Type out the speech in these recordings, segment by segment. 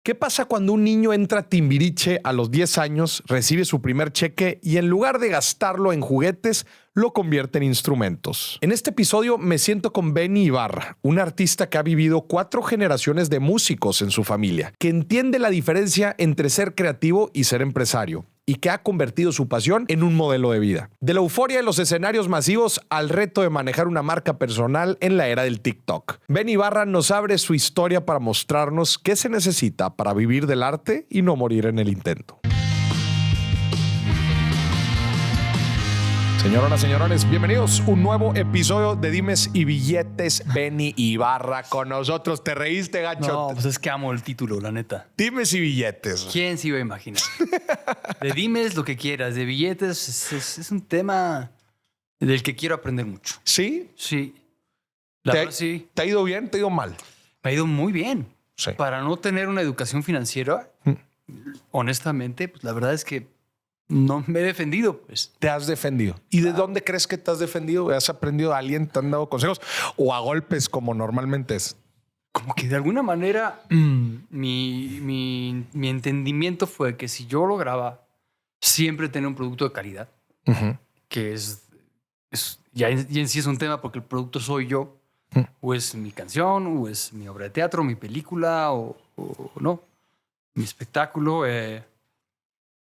¿Qué pasa cuando un niño entra a Timbiriche a los 10 años, recibe su primer cheque y en lugar de gastarlo en juguetes, lo convierte en instrumentos? En este episodio me siento con Benny Ibarra, un artista que ha vivido 4 generaciones de músicos en su familia, que entiende la diferencia entre ser creativo y ser empresario, y que ha convertido su pasión en un modelo de vida. De la euforia de los escenarios masivos al reto de manejar una marca personal en la era del TikTok. Benny Ibarra nos abre su historia para mostrarnos qué se necesita para vivir del arte y no morir en el intento. Señoras, señores, bienvenidos a un nuevo episodio de Dimes y Billetes. Benny Ibarra con nosotros. ¿Te reíste, gacho? No, pues es que amo el título, la neta. Dimes y Billetes. ¿Quién se iba a imaginar? De dimes lo que quieras, de billetes es un tema del que quiero aprender mucho. ¿Sí? Sí. La verdad, sí. ¿Te ha ido bien? ¿Te ha ido mal? Me ha ido muy bien. Sí. Para no tener una educación financiera, honestamente, pues la verdad es que no me he defendido, pues. Te has defendido. ¿Y de dónde crees que te has defendido? ¿Has aprendido a alguien? ¿Te han dado consejos? ¿O a golpes como normalmente es? Como que de alguna manera mi entendimiento fue que si yo lograba siempre tener un producto de calidad, que ya en sí es un tema porque el producto soy yo, o es mi canción, o es mi obra de teatro, mi película, o no, mi espectáculo,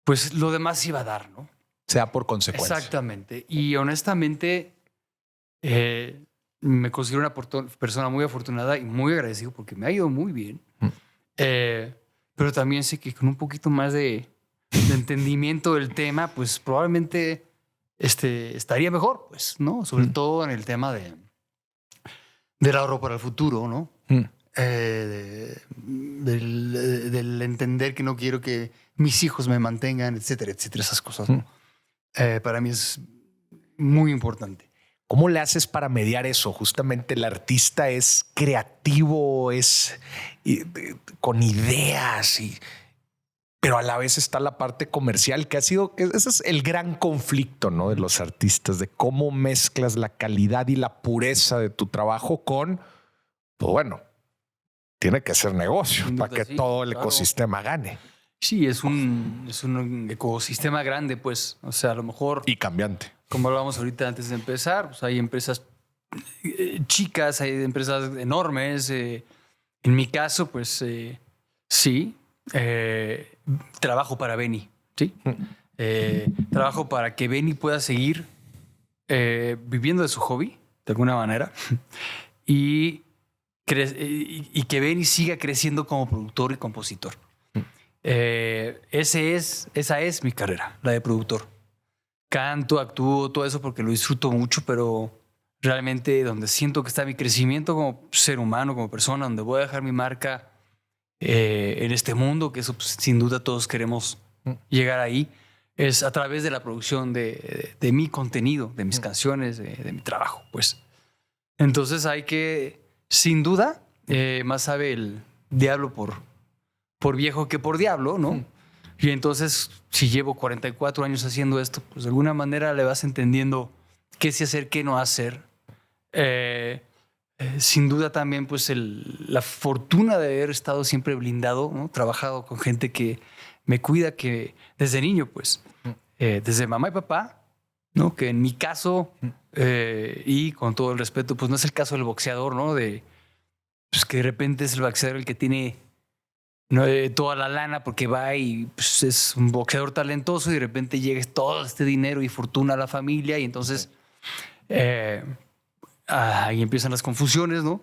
pues lo demás iba a dar, ¿no? Sea por consecuencia. Exactamente. Y honestamente, me considero una persona muy afortunada y muy agradecido porque me ha ido muy bien. Pero también sé que con un poquito más de entendimiento del tema, pues probablemente estaría mejor, pues, ¿no? Sobre todo en el tema del ahorro para el futuro, ¿no? Del entender que no quiero que mis hijos me mantengan, etcétera, etcétera, esas cosas, ¿no? Para mí es muy importante. ¿Cómo le haces para mediar eso? Justamente el artista es creativo, es con ideas, pero a la vez está la parte comercial que ese es el gran conflicto, ¿no? De los artistas, de cómo mezclas la calidad y la pureza de tu trabajo con, pues bueno, tiene que ser negocio para que todo el ecosistema gane. Sí, es un ecosistema grande, pues. O sea, a lo mejor... Y cambiante. Como hablábamos ahorita antes de empezar, pues hay empresas chicas, hay empresas enormes. En mi caso, pues sí, trabajo para Benny, ¿sí? Trabajo para que Benny pueda seguir viviendo de su hobby, de alguna manera, y que Benny siga creciendo como productor y compositor. Esa es mi carrera, la de productor. Canto, actúo, todo eso porque lo disfruto mucho, pero realmente donde siento que está mi crecimiento como ser humano, como persona, donde voy a dejar mi marca en este mundo, que eso pues, sin duda todos queremos llegar ahí, es a través de la producción de mi contenido, de mis canciones, de mi trabajo, pues. Entonces hay que, sin duda, más sabe el diablo por viejo que por diablo, ¿no? Y entonces, si llevo 44 años haciendo esto, pues de alguna manera le vas entendiendo qué sí hacer, qué no hacer. Sin duda también, pues la fortuna de haber estado siempre blindado, ¿no? Trabajado con gente que me cuida, que desde niño, pues, desde mamá y papá, ¿no? Que en mi caso, y con todo el respeto, pues no es el caso del boxeador, ¿no? Pues que de repente es el boxeador el que tiene toda la lana porque va y pues, es un boxeador talentoso y de repente llega todo este dinero y fortuna a la familia y entonces ahí empiezan las confusiones, ¿no?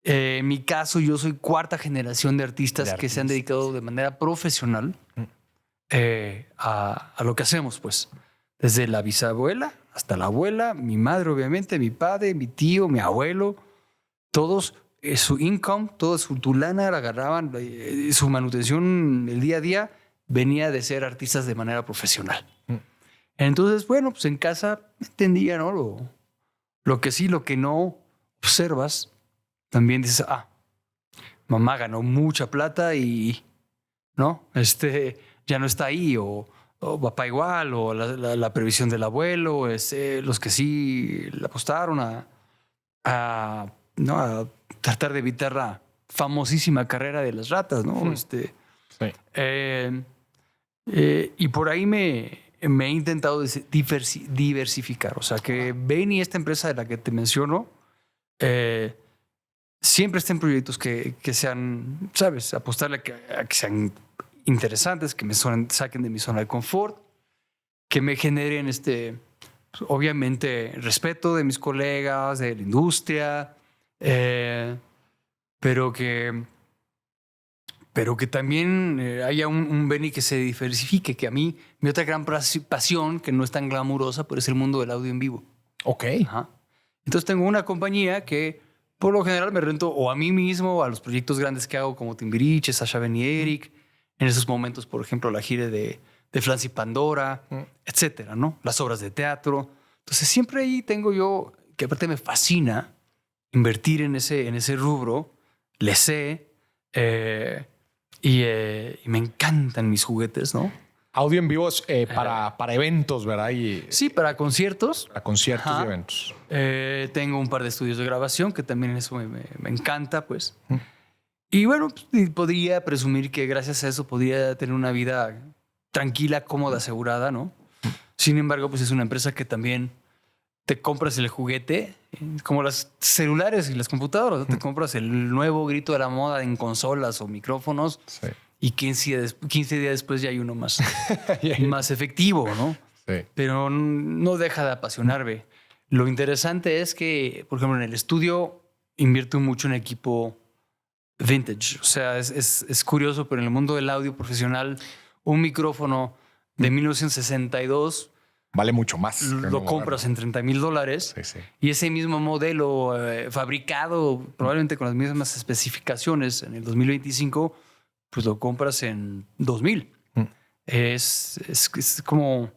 En mi caso, yo soy 4ª generación de artistas que se han dedicado de manera profesional a lo que hacemos, pues. Desde la bisabuela hasta la abuela, mi madre, obviamente, mi padre, mi tío, mi abuelo, todos... su income, toda su lana la agarraban, su manutención el día a día venía de ser artistas de manera profesional. Entonces, bueno, pues en casa entendía, ¿no? Lo que sí, lo que no observas, también dices, mamá ganó mucha plata y, ¿no? Ya no está ahí, o papá igual, o la previsión del abuelo, los que sí le apostaron a tratar de evitar la famosísima carrera de las ratas, ¿no? Sí. Y por ahí me he intentado diversificar. O sea, que Bain y esta empresa de la que te menciono siempre estén proyectos que sean, ¿sabes? Apostarle a que sean interesantes, que me saquen de mi zona de confort, que me generen pues, obviamente respeto de mis colegas, de la industria, pero que también haya un Benny que se diversifique, que a mí mi otra gran pasión, que no es tan glamurosa, pero es el mundo del audio en vivo. Ok. Ajá. Entonces tengo una compañía que por lo general me rento o a mí mismo o a los proyectos grandes que hago como Timbiriche, Sasha Ben y Eric. En esos momentos, por ejemplo, la gira de Flans y Pandora, etcétera, ¿no? Las obras de teatro. Entonces siempre ahí tengo yo, que aparte me fascina invertir en ese rubro, le sé y me encantan mis juguetes, ¿no? Audio en vivo es para eventos, ¿verdad? Sí, para conciertos. Para conciertos Ajá. y eventos. Tengo un par de estudios de grabación que también eso me encanta, pues. Y bueno, pues, podría presumir que gracias a eso podría tener una vida tranquila, cómoda, asegurada, ¿no? Sin embargo, pues es una empresa que también te compras el juguete, como los celulares y las computadoras, ¿no? Te compras el nuevo grito de la moda en consolas o micrófonos. Sí. Y 15 días después ya hay uno más efectivo, ¿no? Sí. Pero no deja de apasionarme. Lo interesante es que, por ejemplo, en el estudio invierto mucho en equipo vintage. O sea, es curioso, pero en el mundo del audio profesional, un micrófono de 1962 vale mucho más. lo compras en $30,000. Sí, sí. Y ese mismo modelo fabricado probablemente con las mismas especificaciones en el 2025, pues lo compras en 2,000. Es como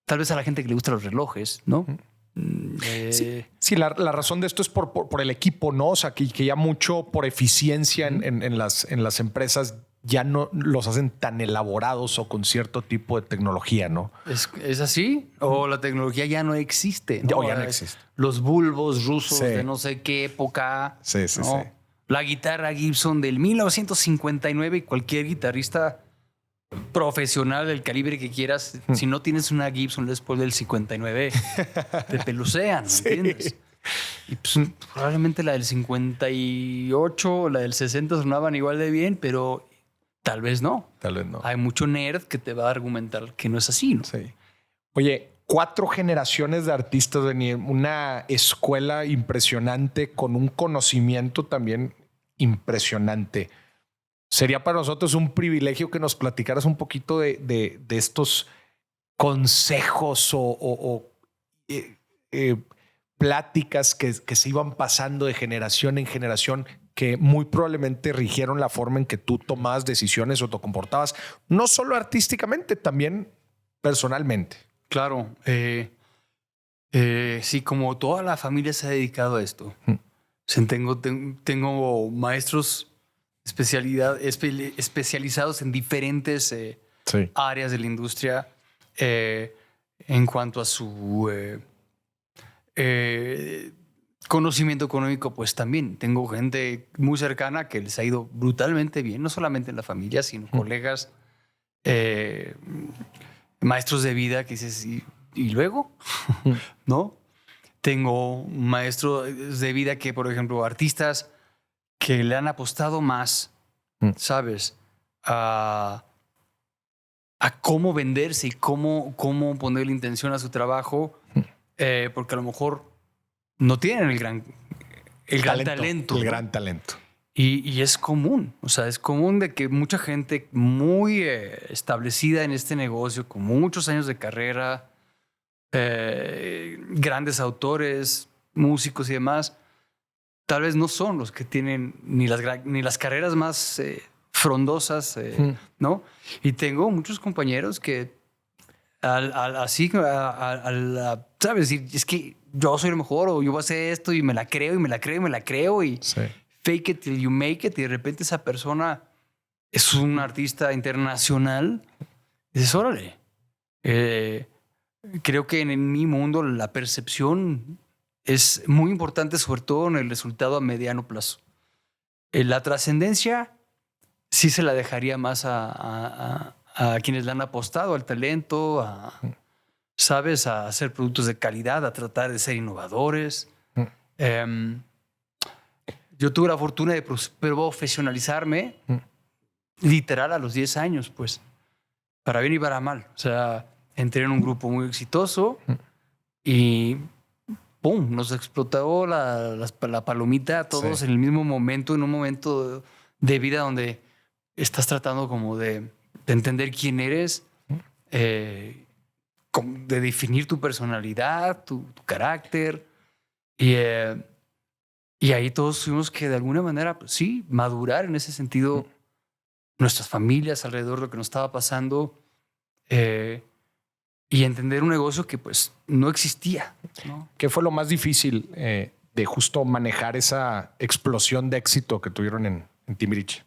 tal vez a la gente que le gustan los relojes, ¿no? Sí, la razón de esto es por el equipo, ¿no? O sea, que ya mucho por eficiencia en las empresas ya no los hacen tan elaborados o con cierto tipo de tecnología, ¿no? ¿Es así? ¿O la tecnología ya no existe? ¿No? Ya no existe. Los bulbos rusos Sí. de no sé qué época. Sí. ¿no? La guitarra Gibson del 1959 y cualquier guitarrista profesional del calibre que quieras, si no tienes una Gibson Les Paul del 59, te pelucean, Sí. ¿entiendes? Y pues, probablemente la del 58 o la del 60 sonaban igual de bien, pero tal vez no. Tal vez no. Hay mucho nerd que te va a argumentar que no es así, ¿no? Sí. Oye, 4 generaciones de artistas, una escuela impresionante con un conocimiento también impresionante. Sería para nosotros un privilegio que nos platicaras un poquito de estos consejos o pláticas que se iban pasando de generación en generación, que muy probablemente rigieron la forma en que tú tomabas decisiones o te comportabas, no solo artísticamente, también personalmente. Claro. Sí, como toda la familia se ha dedicado a esto. O sea, tengo maestros especializados en diferentes áreas de la industria en cuanto a su conocimiento económico, pues también tengo gente muy cercana que les ha ido brutalmente bien, no solamente en la familia, sino colegas, maestros de vida que dices, ¿y luego? ¿No? Tengo maestros de vida que, por ejemplo, artistas que le han apostado más, ¿sabes? A cómo venderse y cómo ponerle intención a su trabajo, porque a lo mejor no tienen el gran talento. El ¿no? gran talento. Y es común, o sea, es común de que mucha gente muy establecida en este negocio, con muchos años de carrera, grandes autores, músicos y demás, tal vez no son los que tienen ni las carreras más frondosas, ¿no? Y tengo muchos compañeros que ¿sabes? Es que yo soy el mejor o yo voy a hacer esto y me la creo y me la creo y me la creo y fake it till you make it, y de repente esa persona es un artista internacional. Y dices, órale. Creo que en mi mundo la percepción es muy importante, sobre todo en el resultado a mediano plazo. La trascendencia sí se la dejaría más a quienes le han apostado al talento, ¿sabes? A hacer productos de calidad, a tratar de ser innovadores. Yo tuve la fortuna de profesionalizarme literal a los 10 años, pues, para bien y para mal. O sea, entré en un grupo muy exitoso y ¡pum! Nos explotó la palomita a todos en el mismo momento, en un momento de vida donde estás tratando como de entender quién eres, de definir tu personalidad, tu carácter. Y ahí todos tuvimos que de alguna manera, pues, sí, madurar en ese sentido, nuestras familias alrededor de lo que nos estaba pasando, y entender un negocio que pues no existía, ¿no? ¿Qué fue lo más difícil de justo manejar esa explosión de éxito que tuvieron en Timbiriche?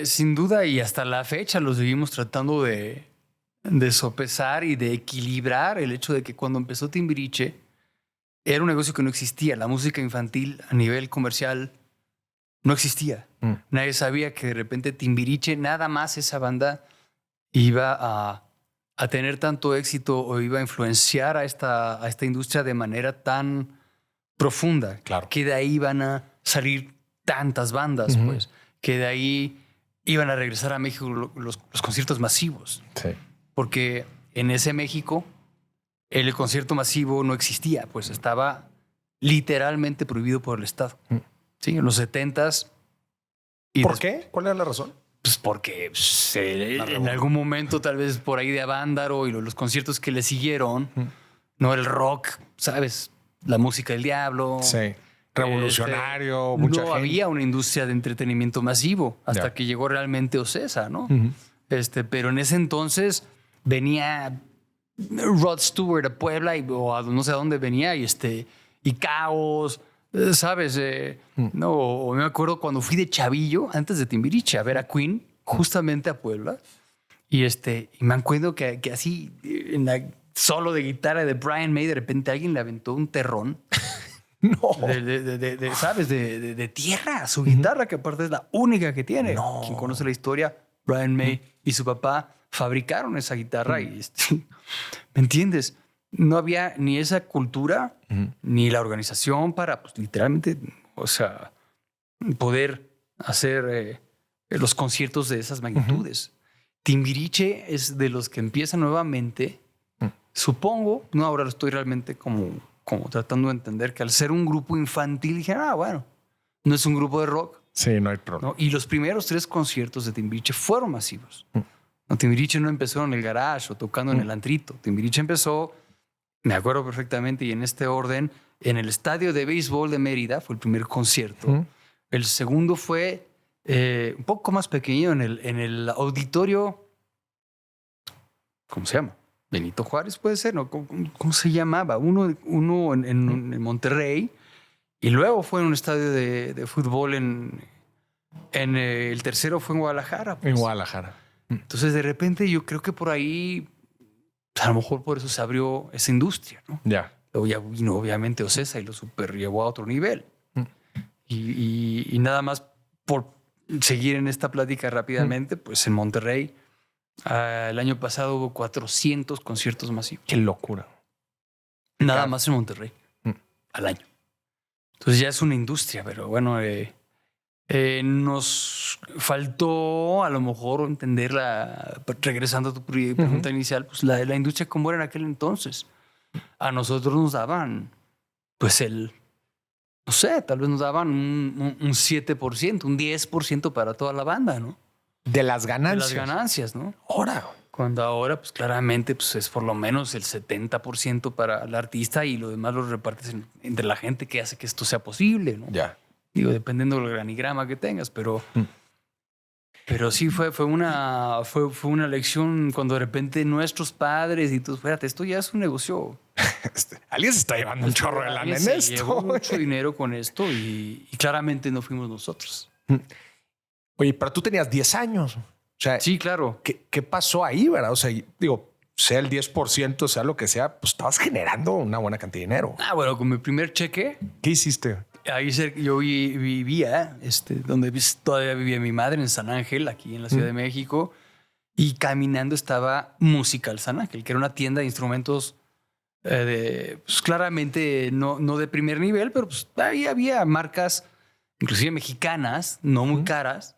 Sin duda, y hasta la fecha lo seguimos tratando de sopesar y de equilibrar el hecho de que cuando empezó Timbiriche era un negocio que no existía. La música infantil a nivel comercial no existía. Nadie sabía que de repente Timbiriche, nada más esa banda, iba a tener tanto éxito o iba a influenciar a esta industria de manera tan profunda. Claro. Que de ahí iban a salir tantas bandas, pues. Que de ahí iban a regresar a México los conciertos masivos. Sí. Porque en ese México el concierto masivo no existía, pues estaba literalmente prohibido por el Estado. Sí, en los 70s. ¿Por qué? ¿Cuál era la razón? Pues porque en algún momento, tal vez por ahí de Avándaro y los conciertos que le siguieron, no, el rock, ¿sabes? La música del diablo. Sí. Revolucionario, mucha gente. No había una industria de entretenimiento masivo hasta que llegó realmente Ocesa, ¿no? Pero en ese entonces venía Rod Stewart a Puebla o a no sé a dónde venía y Caos, ¿sabes? No, o me acuerdo cuando fui de chavillo, antes de Timbiriche, a ver a Queen, justamente a Puebla. Y me acuerdo que así, en la solo de guitarra de Brian May, de repente alguien le aventó un terrón. No. ¿Sabes? De tierra, su guitarra, que aparte es la única que tiene. No. Quien conoce la historia, Brian May y su papá fabricaron esa guitarra y ¿me entiendes? No había ni esa cultura ni la organización para, pues, literalmente, o sea, poder hacer los conciertos de esas magnitudes. Timbiriche es de los que empiezan nuevamente, supongo, no, ahora lo estoy realmente como tratando de entender que al ser un grupo infantil dije, bueno, no es un grupo de rock. Sí, no hay problema. ¿No? Y los primeros 3 conciertos de Timbiriche fueron masivos. No, Timbiriche no empezó en el garage o tocando en el antrito. Timbiriche empezó, me acuerdo perfectamente, y en este orden, en el estadio de béisbol de Mérida, fue el primer concierto. El segundo fue un poco más pequeño en el auditorio, ¿cómo se llama? Benito Juárez, puede ser, ¿no? ¿Cómo se llamaba? Uno en Monterrey, y luego fue en un estadio de fútbol en el tercero fue en Guadalajara. Pues. En Guadalajara. Entonces, de repente, yo creo que por ahí, a lo mejor por eso se abrió esa industria, ¿no? Ya. Luego ya vino, obviamente, Ocesa y lo super llevó a otro nivel. Y nada más por seguir en esta plática rápidamente, pues en Monterrey, el año pasado hubo 400 conciertos masivos. Qué locura. Nada más en Monterrey al año. Entonces ya es una industria, pero bueno, nos faltó a lo mejor entender regresando a tu pregunta inicial, pues la industria como era en aquel entonces. A nosotros nos daban, pues no sé, tal vez nos daban un 7%, un 10% para toda la banda, ¿no? De las ganancias. De las ganancias, ¿no? Ahora. Cuando ahora, pues claramente, pues es por lo menos el 70% para el artista y lo demás lo repartes entre la gente que hace que esto sea posible, ¿no? Ya. Digo, dependiendo del organigrama que tengas, pero sí fue una lección cuando de repente nuestros padres y tú, espérate, esto ya es un negocio. Alguien se está llevando un chorro de lana en esto. Llevó mucho dinero con esto y claramente no fuimos nosotros. Oye, pero tú tenías 10 años. O sea, sí, claro. ¿Qué pasó ahí, verdad? O sea, digo, sea el 10%, sea lo que sea, pues estabas generando una buena cantidad de dinero. Bueno, con mi primer cheque. ¿Qué hiciste? ahí yo vivía, donde todavía vivía mi madre, en San Ángel, aquí en la Ciudad de México. Y caminando estaba Musical San Ángel, que era una tienda de instrumentos pues, claramente no de primer nivel, pero pues, ahí había marcas, inclusive mexicanas, no muy caras,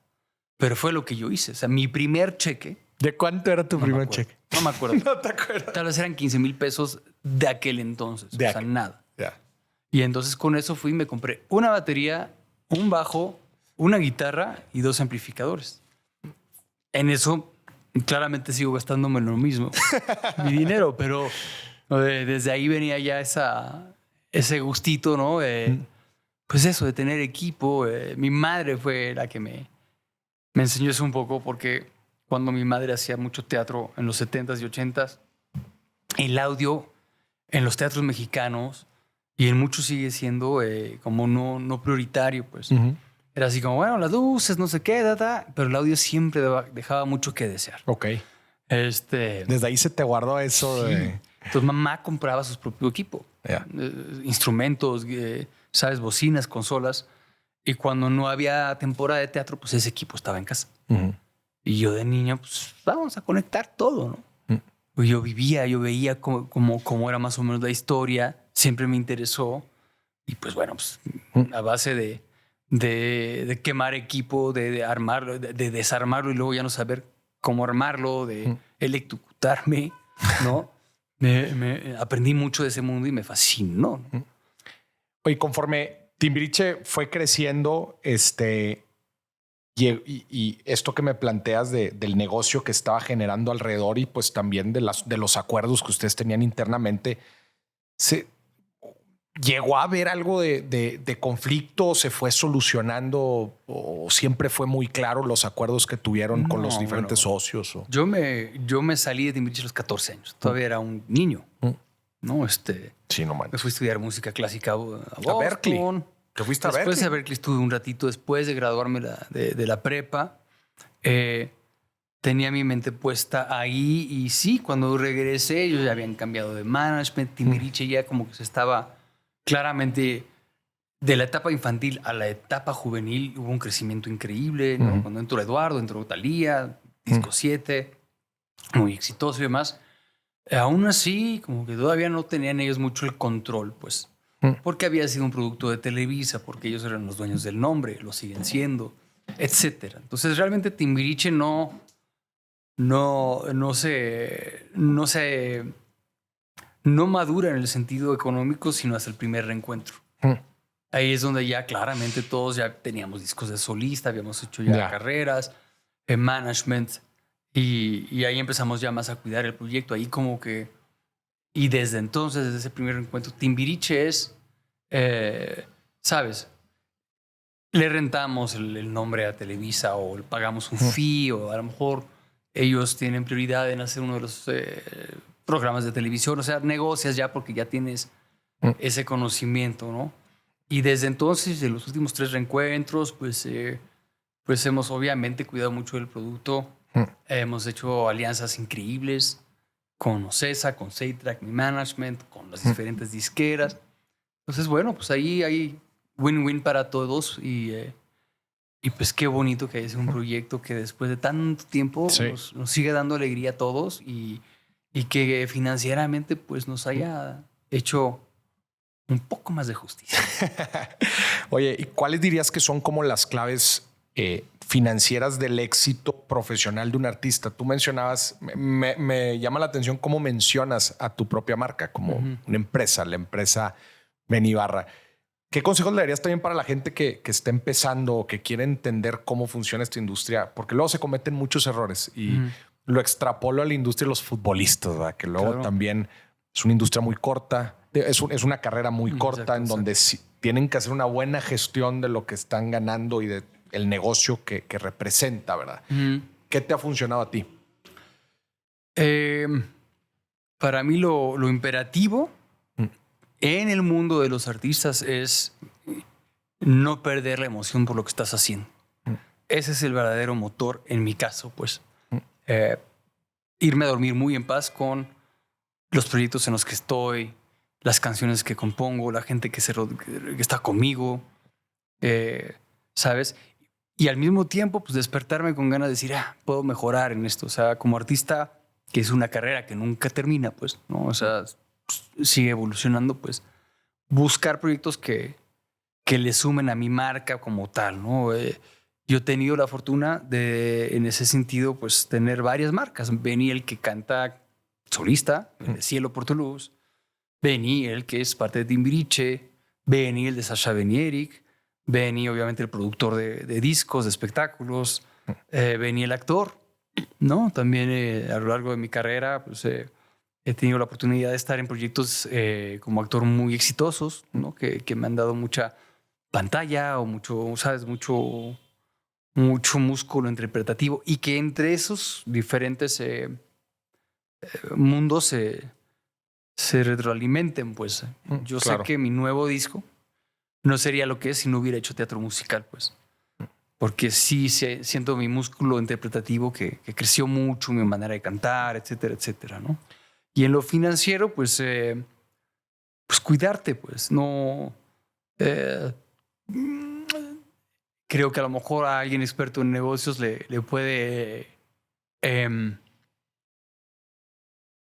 pero fue lo que yo hice. O sea, mi primer cheque. ¿De cuánto era tu primer cheque? No me acuerdo. No te acuerdas. Tal vez eran 15,000 pesos de aquel entonces. O sea, nada. Yeah. Y entonces con eso fui y me compré una batería, un bajo, una guitarra y 2 amplificadores. En eso claramente sigo gastándome lo mismo, mi dinero, pero desde ahí venía ya ese gustito, ¿no? Pues eso, de tener equipo. Mi madre fue la que me enseñó eso un poco, porque cuando mi madre hacía mucho teatro en los 70s y 80s, el audio en los teatros mexicanos, y en muchos sigue siendo como no prioritario, pues. Era así como, bueno, las luces, no sé qué, pero el audio siempre dejaba mucho que desear. Ok. Desde ahí se te guardó eso. Sí. Entonces mamá compraba su propio equipo. Yeah. Instrumentos, ¿sabes? Bocinas, consolas. Y cuando no había temporada de teatro, pues ese equipo estaba en casa. Y yo de niño, pues vamos a conectar todo, ¿no? Pues yo veía cómo era más o menos la historia. Siempre me interesó. Y pues bueno, pues a base de quemar equipo, de armarlo, de desarmarlo y luego ya no saber cómo armarlo, de electrocutarme, ¿no? Aprendí mucho de ese mundo y me fascinó, ¿no? Oye, conforme Timbiriche fue creciendo, y esto que me planteas del negocio que estaba generando alrededor y pues también de los acuerdos que ustedes tenían internamente, ¿llegó a haber algo de conflicto? ¿Se fue solucionando o siempre fue muy claro los acuerdos que tuvieron con los diferentes socios? Yo me salí de Timbiriche a los 14 años. Todavía era un niño. ¿No? Sí, no manches. Me fui a estudiar música clásica a Boston. A Berkeley. ¿Te fuiste a Berkeley? Después de Berkeley estuve un ratito después de graduarme de la prepa. Tenía mi mente puesta ahí y sí, cuando regresé ellos ya habían cambiado de management. Timbiriche ya como que se estaba claramente de la etapa infantil a la etapa juvenil. Hubo un crecimiento increíble, ¿no? Cuando entró Eduardo, entró Thalía, Disco 7, muy exitoso y demás. Aún así, como que todavía no tenían ellos mucho el control, pues. Porque había sido un producto de Televisa, porque ellos eran los dueños del nombre, lo siguen siendo, etcétera. Entonces, realmente Timbiriche no madura en el sentido económico, sino hasta el primer reencuentro. Ahí es donde ya claramente todos ya teníamos discos de solista, habíamos hecho ya carreras, management, y ahí empezamos ya más a cuidar el proyecto. Ahí como que... Y desde entonces, desde ese primer encuentro, Timbiriche es, ¿sabes? Le rentamos el nombre a Televisa o le pagamos un fee, o a lo mejor ellos tienen prioridad en hacer uno de los programas de televisión. O sea, negocias ya porque ya tienes ese conocimiento, ¿no? Y desde entonces, en los últimos 3 reencuentros, pues hemos obviamente cuidado mucho del producto. Hemos hecho alianzas increíbles con Ocesa, con Seitrack, mi management, con las diferentes disqueras. Entonces, bueno, pues ahí hay win-win para todos y pues qué bonito que es un proyecto que después de tanto tiempo nos sigue dando alegría a todos y que financieramente pues nos haya hecho un poco más de justicia. Oye, ¿y cuáles dirías que son como las claves financieras del éxito profesional de un artista? Tú mencionabas, me llama la atención cómo mencionas a tu propia marca como una empresa, la empresa Ben Ibarra. ¿Qué consejos le darías también para la gente que está empezando o que quiere entender cómo funciona esta industria? Porque luego se cometen muchos errores y lo extrapolo a la industria de los futbolistas, ¿verdad? Que luego también es una industria muy corta, es una carrera muy corta en donde tienen que hacer una buena gestión de lo que están ganando y de el negocio que representa, ¿verdad? ¿Qué te ha funcionado a ti? Para mí lo imperativo en el mundo de los artistas es no perder la emoción por lo que estás haciendo. Ese es el verdadero motor en mi caso, pues. Irme a dormir muy en paz con los proyectos en los que estoy, las canciones que compongo, la gente que está conmigo. ¿sabes? Y al mismo tiempo, pues despertarme con ganas de decir, puedo mejorar en esto. O sea, como artista, que es una carrera que nunca termina, pues, ¿no? O sea, sigue evolucionando, pues, buscar proyectos que le sumen a mi marca como tal, ¿no? Yo he tenido la fortuna de, en ese sentido, pues, tener varias marcas. Benny, el que canta solista, el de Cielo por tu Luz. Benny, el que es parte de Timbiriche. Benny, el de Sasha Benny-Eric. Benny, obviamente, el productor de discos, de espectáculos. Benny, el actor, ¿no? También a lo largo de mi carrera, pues, he tenido la oportunidad de estar en proyectos como actor muy exitosos, ¿no? Que me han dado mucha pantalla o mucho, ¿sabes? Mucho músculo interpretativo y que entre esos diferentes mundos se retroalimenten, pues. Yo sé que mi nuevo disco no sería lo que es si no hubiera hecho teatro musical, pues. Porque sí siento mi músculo interpretativo que creció mucho, mi manera de cantar, etcétera, etcétera, ¿no? Y en lo financiero, pues cuidarte, pues. No... creo que a lo mejor a alguien experto en negocios le puede...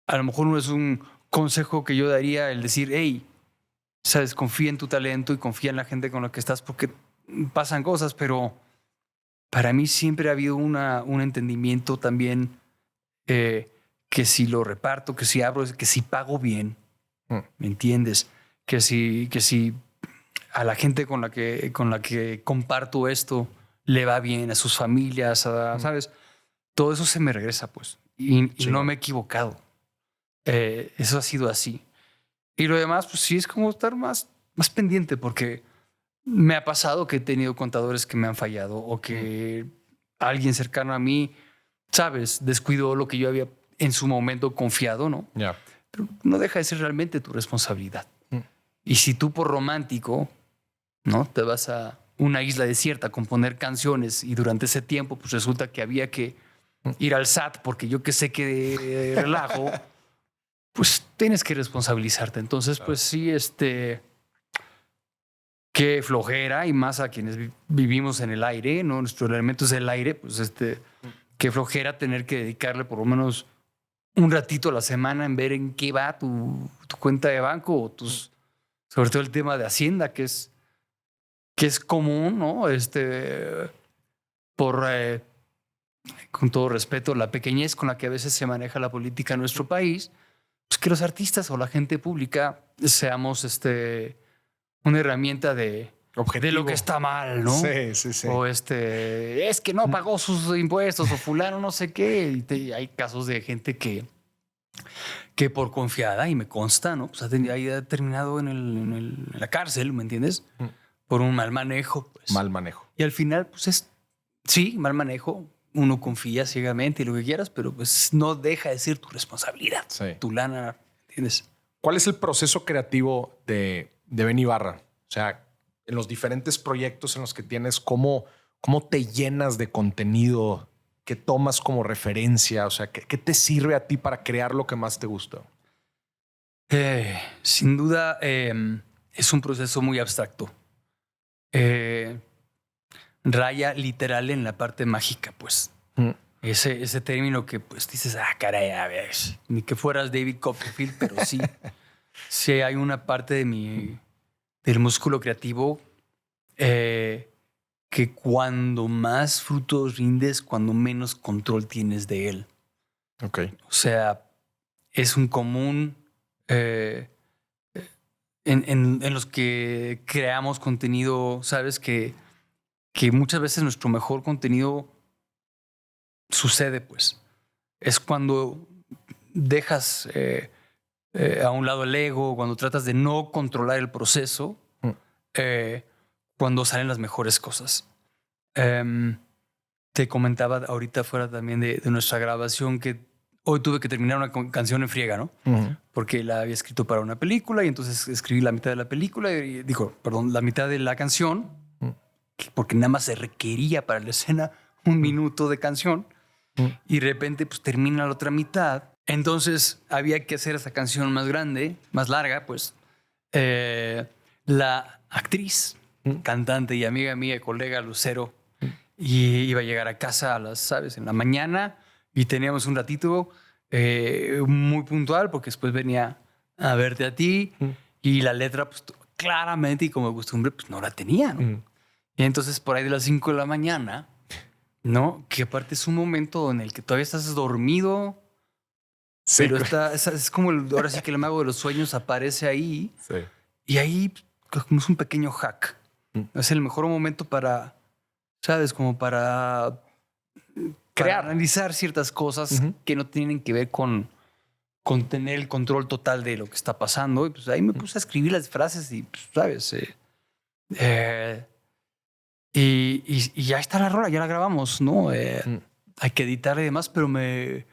a lo mejor no es un consejo que yo daría el decir, hey, sabes, confía en tu talento y confía en la gente con la que estás porque pasan cosas, pero para mí siempre ha habido un entendimiento también que si lo reparto, que si abro, que si pago bien, ¿me entiendes? Que si a la gente con la que comparto esto le va bien, a sus familias, ¿sabes? Todo eso se me regresa, pues. Y no me he equivocado. Eso ha sido así. Y lo demás, pues sí, es como estar más pendiente, porque me ha pasado que he tenido contadores que me han fallado o que alguien cercano a mí, ¿sabes? Descuidó lo que yo había en su momento confiado, ¿no? Yeah. Pero no deja de ser realmente tu responsabilidad. Y si tú por romántico, ¿no? Te vas a una isla desierta a componer canciones y durante ese tiempo pues resulta que había que ir al SAT porque yo que sé que relajo, pues tienes que responsabilizarte. Entonces, pues sí, qué flojera, y más a quienes vivimos en el aire, ¿no? Nuestro elemento es el aire, pues qué flojera tener que dedicarle por lo menos un ratito a la semana en ver en qué va tu cuenta de banco o sobre todo el tema de Hacienda, que es común, ¿no? Con todo respeto, la pequeñez con la que a veces se maneja la política en nuestro país, pues que los artistas o la gente pública seamos una herramienta de lo que está mal, ¿no? Sí. O es que no pagó sus impuestos o fulano no sé qué. Y hay casos de gente que por confiada, y me consta, ¿no? Pues ha terminado en la cárcel, ¿me entiendes? Por un mal manejo. Pues. Mal manejo. Y al final, pues sí, mal manejo. Uno confía ciegamente y lo que quieras, pero pues no deja de ser tu responsabilidad. Sí. Tu lana, ¿entiendes? ¿Cuál es el proceso creativo de Benny Ibarra? O sea, en los diferentes proyectos en los que tienes, ¿cómo te llenas de contenido que tomas como referencia? O sea, ¿qué te sirve a ti para crear lo que más te gusta? Sin duda, es un proceso muy abstracto. Raya literal en la parte mágica, pues. Ese término que pues dices, caray, a ver, ni que fueras David Copperfield, pero sí. Sí hay una parte del músculo creativo que cuando más frutos rindes, cuando menos control tienes de él. Okay. O sea, es un común en los que creamos contenido, sabes que muchas veces nuestro mejor contenido sucede, pues. Es cuando dejas a un lado el ego, cuando tratas de no controlar el proceso, cuando salen las mejores cosas. Te comentaba ahorita fuera también de nuestra grabación que hoy tuve que terminar una canción en friega, ¿no? Porque la había escrito para una película y entonces escribí la mitad de la película la mitad de la canción, porque nada más se requería para la escena un minuto de canción y de repente pues termina la otra mitad. Entonces había que hacer esa canción más grande, más larga, pues la actriz cantante y amiga mía, colega Lucero, y iba a llegar a casa a las, ¿sabes?, en la mañana y teníamos un ratito muy puntual porque después venía a verte a ti y la letra, pues claramente y como de costumbre, pues no la tenía, ¿no? Y entonces por ahí de las 5 de la mañana, ¿no? Que aparte es un momento en el que todavía estás dormido, Sí, pero es como ahora sí que el mago de los sueños aparece ahí sí. y ahí como es un pequeño hack. Es el mejor momento para, ¿sabes? Como para Crear. analizar ciertas cosas que no tienen que ver con tener el control total de lo que está pasando. Y pues ahí me puse a escribir las frases y, pues, ¿sabes? Y ya está la rola, ya la grabamos, ¿no? Hay que editar y demás, pero me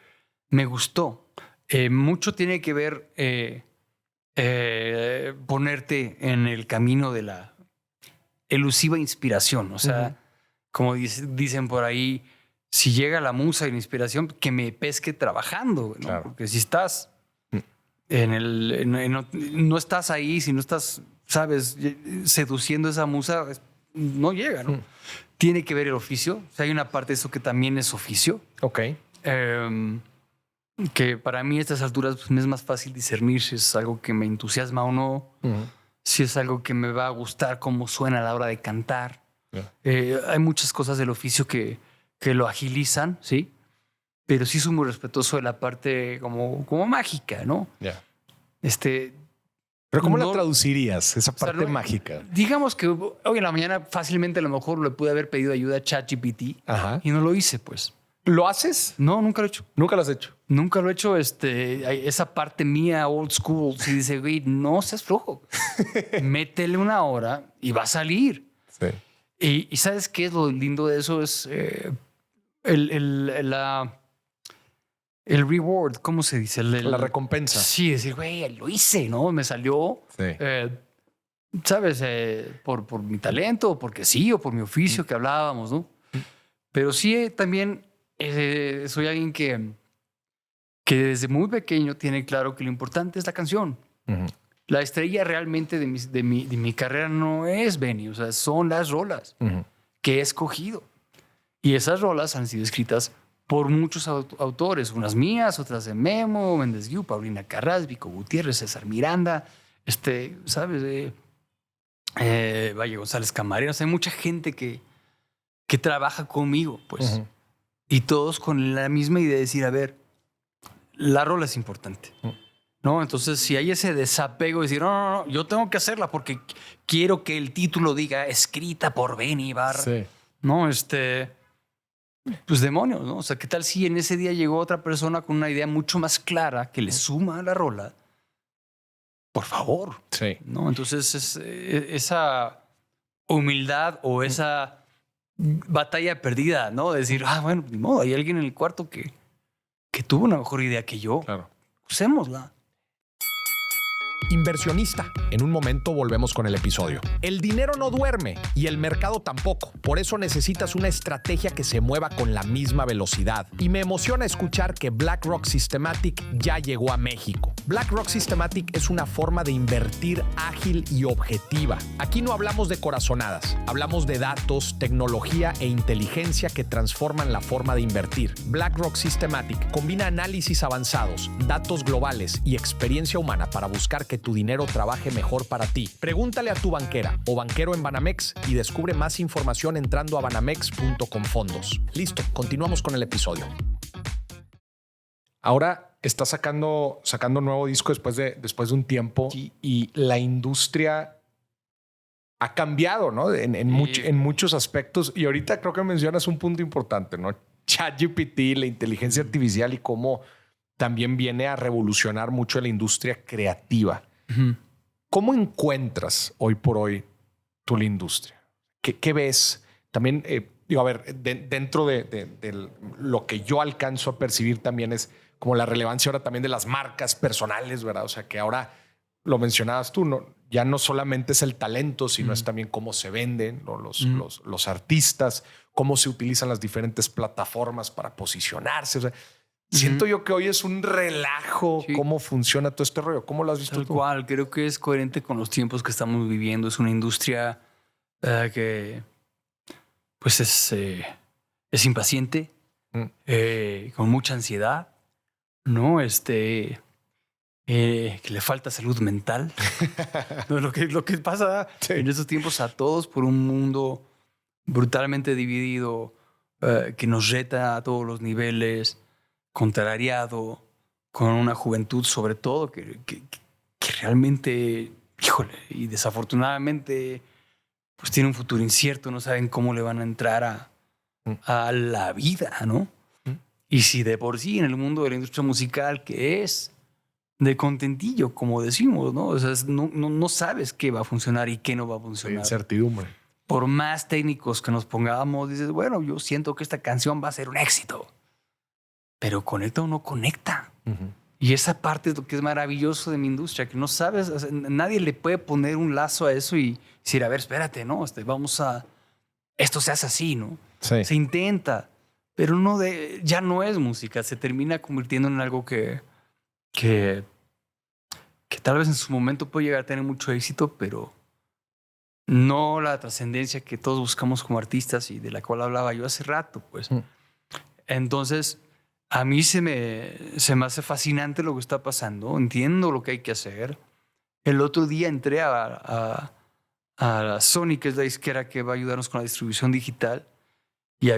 gustó. Mucho tiene que ver ponerte en el camino de la elusiva inspiración. O sea, como dicen por ahí, si llega la musa y la inspiración, que me pesque trabajando, ¿no? Claro. Porque si estás no estás ahí, si no estás, sabes, seduciendo esa musa, no llega, ¿no? Tiene que ver el oficio. O sea, hay una parte de eso que también es oficio. Ok. Que para mí a estas alturas pues, me es más fácil discernir si es algo que me entusiasma o no, si es algo que me va a gustar cómo suena a la hora de cantar. Hay muchas cosas del oficio que lo agilizan, ¿sí? Pero sí soy muy respetuoso de la parte como mágica, ¿no? Pero ¿cómo la traducirías, esa parte mágica? Digamos que hoy en la mañana fácilmente a lo mejor le pude haber pedido ayuda a ChatGPT y no lo hice, pues. ¿Lo haces? No, nunca lo he hecho. Nunca lo has hecho. Nunca lo he hecho. Esa parte mía old school, si dice, güey, no seas flojo. Métele una hora y va a salir. Sí. Y ¿sabes qué es lo lindo de eso? Es el reward, ¿cómo se dice? La recompensa. Sí, decir, güey, lo hice, ¿no? Me salió, ¿sabes? Por mi talento, porque sí, o por mi oficio que hablábamos, ¿no? Pero sí, también soy alguien que desde muy pequeño tiene claro que lo importante es la canción. La estrella realmente de mi carrera no es Benny, o sea, son las rolas que he escogido. Y esas rolas han sido escritas por muchos autores, unas mías, otras de Memo, Méndez Guiú, Paulina Carrás, Vico Gutiérrez, César Miranda, ¿sabes? Valle González Camareros. Hay mucha gente que trabaja conmigo, pues. Y todos con la misma idea de decir, a ver, la rola es importante. ¿No? Entonces, si hay ese desapego de decir, no, yo tengo que hacerla porque quiero que el título diga escrita por Benny Ibarra. Sí. No, pues demonios, ¿no? O sea, ¿qué tal si en ese día llegó otra persona con una idea mucho más clara que le suma a la rola? Por favor. Sí. ¿No? Entonces, esa humildad o esa batalla perdida, ¿no? De decir, bueno, ni modo, hay alguien en el cuarto que tuvo una mejor idea que yo. Claro. Usémosla. Inversionista. En un momento volvemos con el episodio. El dinero no duerme y el mercado tampoco. Por eso necesitas una estrategia que se mueva con la misma velocidad. Y me emociona escuchar que BlackRock Systematic ya llegó a México. BlackRock Systematic es una forma de invertir ágil y objetiva. Aquí no hablamos de corazonadas. Hablamos de datos, tecnología e inteligencia que transforman la forma de invertir. BlackRock Systematic combina análisis avanzados, datos globales y experiencia humana para buscar que tu dinero trabaje mejor para ti. Pregúntale a tu banquera o banquero en Banamex y descubre más información entrando a banamex.com/fondos. Listo, continuamos con el episodio. Ahora está sacando nuevo disco después de un tiempo y la industria ha cambiado, ¿no? En muchos aspectos. Y ahorita creo que mencionas un punto importante, ¿no? ChatGPT, la inteligencia artificial y cómo también viene a revolucionar mucho la industria creativa. ¿Cómo encuentras hoy por hoy la industria? ¿Qué ves? También, dentro de lo que yo alcanzo a percibir también es como la relevancia ahora también de las marcas personales, ¿verdad? O sea, que ahora lo mencionabas tú, ¿no? Ya no solamente es el talento, sino es también cómo se venden, ¿no? los artistas, cómo se utilizan las diferentes plataformas para posicionarse. O sea, siento yo que hoy es un relajo cómo funciona todo este rollo. ¿Cómo lo has visto tú? Tal cual, creo que es coherente con los tiempos que estamos viviendo. Es una industria que pues es impaciente, con mucha ansiedad, ¿no? Que le falta salud mental. No, lo que pasa en esos tiempos a todos por un mundo brutalmente dividido, que nos reta a todos los niveles, contrariado, con una juventud sobre todo que realmente, híjole, y desafortunadamente pues tiene un futuro incierto, no saben cómo le van a entrar a la vida, ¿no? Y si de por sí en el mundo de la industria musical, que es de contentillo, como decimos, ¿no? O sea, no sabes qué va a funcionar y qué no va a funcionar. Incertidumbre. Por más técnicos que nos pongamos, dices, bueno, yo siento que esta canción va a ser un éxito. Pero conecta o no conecta. Y esa parte es lo que es maravilloso de mi industria, que no sabes, o sea, nadie le puede poner un lazo a eso y decir, a ver, espérate, ¿no? Esto se hace así, ¿no? Sí. Se intenta, pero ya no es música, se termina convirtiendo en algo que tal vez en su momento puede llegar a tener mucho éxito, pero no la trascendencia que todos buscamos como artistas y de la cual hablaba yo hace rato, pues. Entonces, a mí se me hace fascinante lo que está pasando. Entiendo lo que hay que hacer. El otro día entré a la Sony, que es la disquera que va a ayudarnos con la distribución digital, y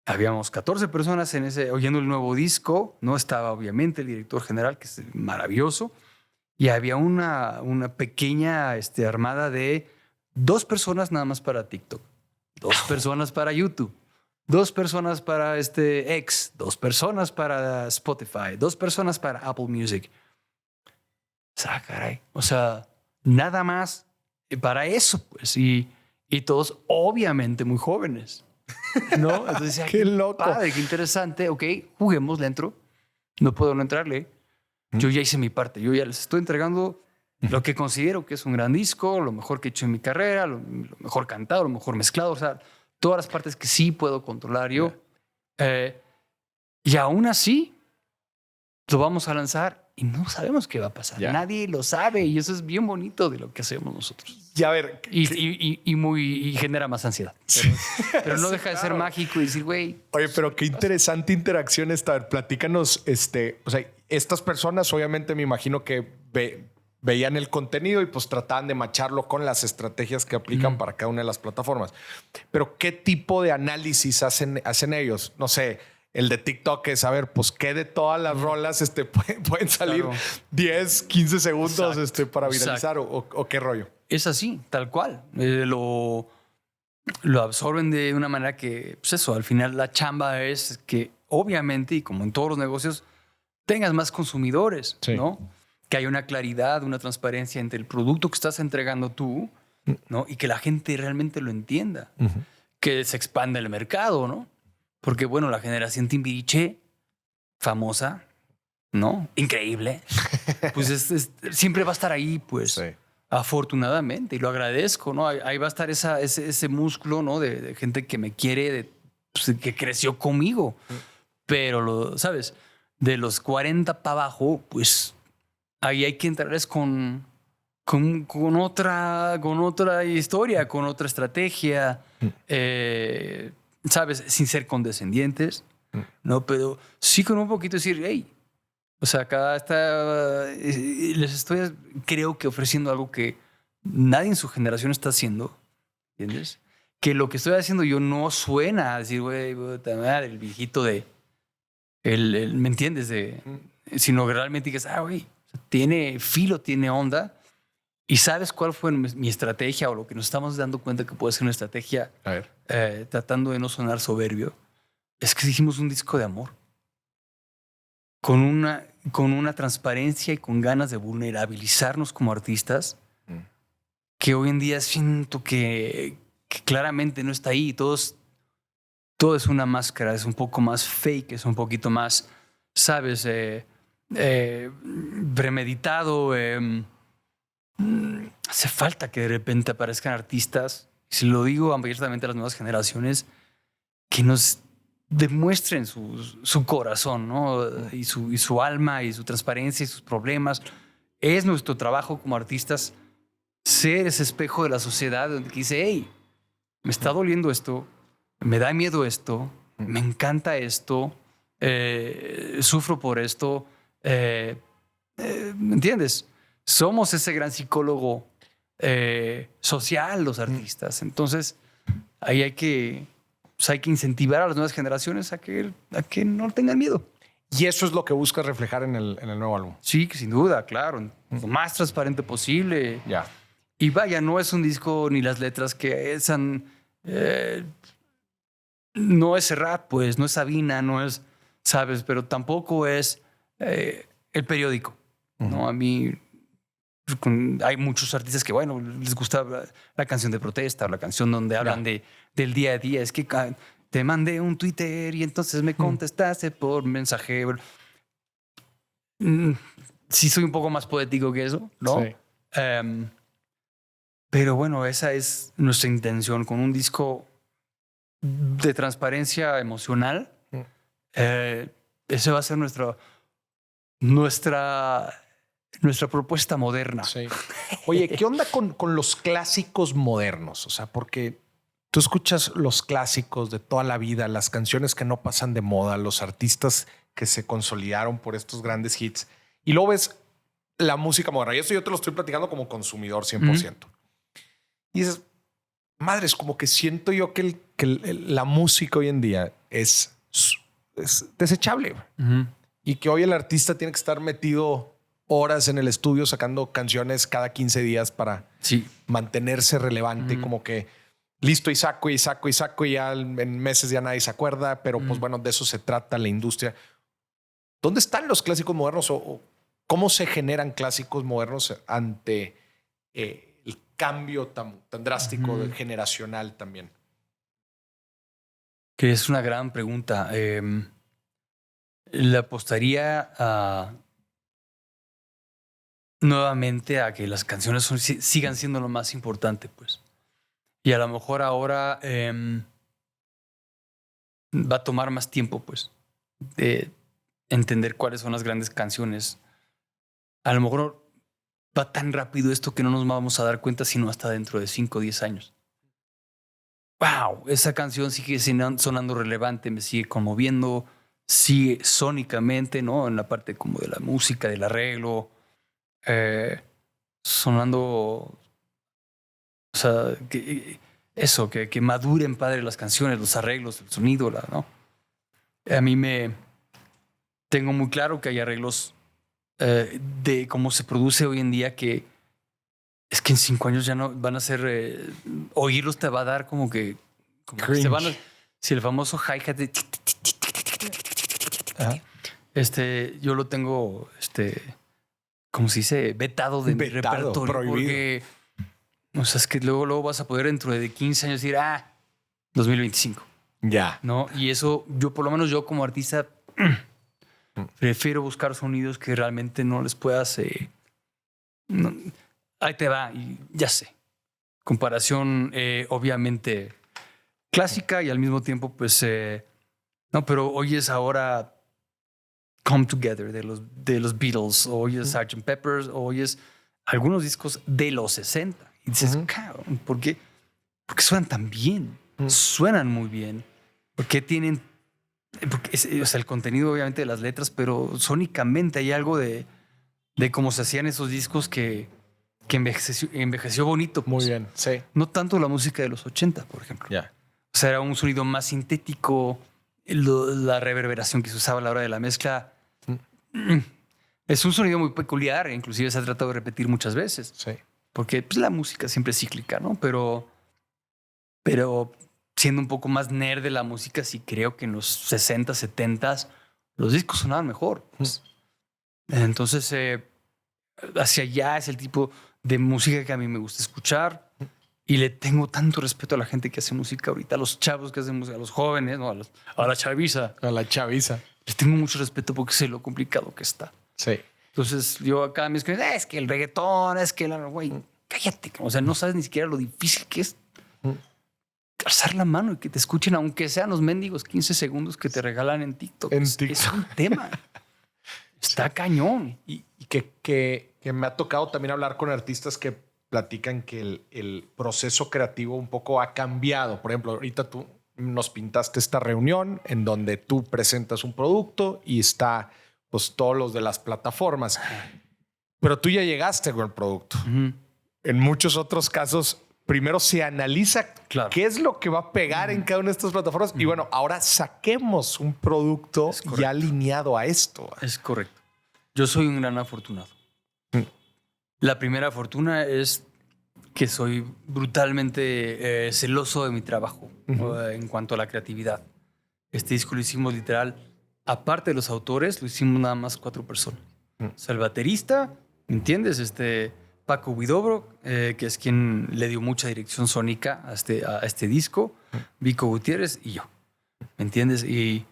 habíamos 14 personas oyendo el nuevo disco. No estaba obviamente el director general, que es maravilloso, y había una pequeña armada de 2 personas nada más para TikTok, 2 personas para YouTube, 2 personas para X, 2 personas para Spotify, 2 personas para Apple Music. Caray. O sea, nada más para eso, pues. Y todos obviamente muy jóvenes, ¿no? Entonces, qué loco. Padre, qué interesante. Ok, juguemos dentro. No puedo no entrarle. Yo ya hice mi parte. Yo ya les estoy entregando lo que considero que es un gran disco, lo mejor que he hecho en mi carrera, lo mejor cantado, lo mejor mezclado. O sea, todas las partes que sí puedo controlar yo. Y aún así, lo vamos a lanzar y no sabemos qué va a pasar. Nadie lo sabe y eso es bien bonito de lo que hacemos nosotros. Y a ver... Y genera más ansiedad. Pero no deja de ser mágico y decir, güey... Oye, pero qué interesante interacción esta. A ver, platícanos, o sea, estas personas obviamente me imagino que veían el contenido y pues trataban de macharlo con las estrategias que aplican para cada una de las plataformas. Pero ¿qué tipo de análisis hacen ellos? No sé, el de TikTok es, a ver, pues qué de todas las rolas pueden salir 10, 15 segundos para viralizar o qué rollo. Es así, tal cual. Lo absorben de una manera que, pues eso, al final la chamba es que obviamente, y como en todos los negocios, tengas más consumidores, ¿no? Que haya una claridad, una transparencia entre el producto que estás entregando tú, ¿no? Y que la gente realmente lo entienda. Que se expanda el mercado, ¿no? Porque, bueno, la generación Timbiriche, famosa, ¿no? Increíble. Pues siempre va a estar ahí, pues. Sí. Afortunadamente, y lo agradezco, ¿no? Ahí va a estar ese músculo, ¿no? De gente que me quiere, pues, que creció conmigo. Pero, ¿sabes? De los 40 para abajo, pues ahí hay que entrarles con otra historia, con otra estrategia, ¿sabes? Sin ser condescendientes, ¿no? Pero sí con un poquito decir, hey, o sea, acá les estoy, creo que ofreciendo algo que nadie en su generación está haciendo, ¿entiendes? Que lo que estoy haciendo yo no suena a decir, güey, el viejito ¿me entiendes? Sino que realmente digas, güey, tiene filo, tiene onda. ¿Y sabes cuál fue mi estrategia o lo que nos estamos dando cuenta que puede ser una estrategia? A ver. Tratando de no sonar soberbio. Es que hicimos un disco de amor. Con una transparencia y con ganas de vulnerabilizarnos como artistas que hoy en día siento que claramente no está ahí. Todo es una máscara, es un poco más fake, es un poquito más, ¿sabes? Premeditado. Hace falta que de repente aparezcan artistas, y se lo digo abiertamente a las nuevas generaciones, que nos demuestren su corazón, ¿no? Y su alma y su transparencia y sus problemas. Es nuestro trabajo como artistas ser ese espejo de la sociedad donde dice, hey, me está doliendo esto, me da miedo esto, me encanta esto, sufro por esto. ¿Me entiendes? Somos ese gran psicólogo social, los artistas. Entonces, ahí hay que incentivar a las nuevas generaciones a que no tengan miedo. Y eso es lo que buscas reflejar en el nuevo álbum. Sí, sin duda, claro. Lo más transparente posible. Ya. Y vaya, no es un disco ni las letras que son... no es rap, pues, no es Sabina, no es, ¿sabes? Pero tampoco es el periódico, ¿no? A mí hay muchos artistas que, bueno, les gusta la canción de protesta o la canción donde hablan del día a día. Es que te mandé un Twitter y entonces me contestaste por mensaje. Sí soy un poco más poético que eso, ¿no? Sí. Pero bueno, esa es nuestra intención con un disco de transparencia emocional. Esa va a ser nuestra propuesta moderna. Sí. Oye, ¿qué onda con los clásicos modernos? O sea, porque tú escuchas los clásicos de toda la vida, las canciones que no pasan de moda, los artistas que se consolidaron por estos grandes hits, y luego ves la música moderna. Y esto yo te lo estoy platicando como consumidor 100%. Y dices, madre, es como que siento yo que la música hoy en día es desechable. Y que hoy el artista tiene que estar metido horas en el estudio sacando canciones cada 15 días para mantenerse relevante. Como que listo y saco y saco y saco y ya en meses ya nadie se acuerda. Pero pues bueno, de eso se trata la industria. ¿Dónde están los clásicos modernos o cómo se generan clásicos modernos ante el cambio tan drástico generacional también? Que es una gran pregunta. Le apostaría nuevamente a que las canciones sigan siendo lo más importante, pues. Y a lo mejor ahora va a tomar más tiempo, pues, de entender cuáles son las grandes canciones. A lo mejor va tan rápido esto que no nos vamos a dar cuenta sino hasta dentro de 5 o 10 años. ¡Wow! Esa canción sigue sonando relevante, me sigue conmoviendo, sigue sónicamente, ¿no? En la parte como de la música, del arreglo, sonando... O sea, que maduren padre las canciones, los arreglos, el sonido, ¿no? A mí tengo muy claro que hay arreglos de cómo se produce hoy en día que es que en 5 años ya no van a ser oírlos te va a dar como que se van si el famoso hi-hat de yo lo tengo ¿cómo se dice? Vetado de mi repertorio, prohibido. Porque o sea, es que luego vas a poder dentro de 15 años decir 2025. Ya. ¿No? Y eso por lo menos yo como artista prefiero buscar sonidos que realmente no les puedas... ahí te va, y ya sé. Comparación obviamente clásica y al mismo tiempo pues... no, pero oyes ahora Come Together de los Beatles, o oyes Sgt. Pepper's, o oyes algunos discos de los 60. Y dices, cabrón, ¿por qué suenan tan bien? Suenan muy bien. Porque tienen... Porque o sea, el contenido obviamente de las letras, pero sónicamente hay algo de cómo se hacían esos discos que envejeció bonito. Pues. Muy bien, sí. No tanto la música de los 80, por ejemplo. Yeah. O sea, era un sonido más sintético, la reverberación que se usaba a la hora de la mezcla. Es un sonido muy peculiar, inclusive se ha tratado de repetir muchas veces. Sí. Porque pues, la música siempre es cíclica, ¿no? Pero siendo un poco más nerd de la música, sí creo que en los 60, 70 los discos sonaban mejor. Pues. Entonces, hacia allá es el tipo de música que a mí me gusta escuchar y le tengo tanto respeto a la gente que hace música ahorita, a los chavos que hacen música, a los jóvenes, ¿no? a la chaviza. A la chaviza. Les tengo mucho respeto porque sé lo complicado que está. Sí. Entonces, yo acá me escribo, es que el reggaetón, es que güey, cállate. O sea, no sabes ni siquiera lo difícil que es alzar la mano y que te escuchen, aunque sean los mendigos 15 segundos que te regalan en TikTok. Es un tema. Está cañón. Y que me ha tocado también hablar con artistas que platican que el proceso creativo un poco ha cambiado. Por ejemplo, ahorita tú nos pintaste esta reunión en donde tú presentas un producto y está pues todos los de las plataformas, pero tú ya llegaste con el producto. En muchos otros casos, primero se analiza qué es lo que va a pegar en cada una de estas plataformas y bueno, ahora saquemos un producto ya alineado a esto. Es correcto. Yo soy un gran afortunado. La primera fortuna es que soy brutalmente celoso de mi trabajo en cuanto a la creatividad. Este disco lo hicimos literal, aparte de los autores, lo hicimos nada más 4 personas. O sea, el baterista, ¿me entiendes? Paco Huidobro, que es quien le dio mucha dirección sónica a este disco, Vico Gutiérrez y yo, ¿me entiendes? Y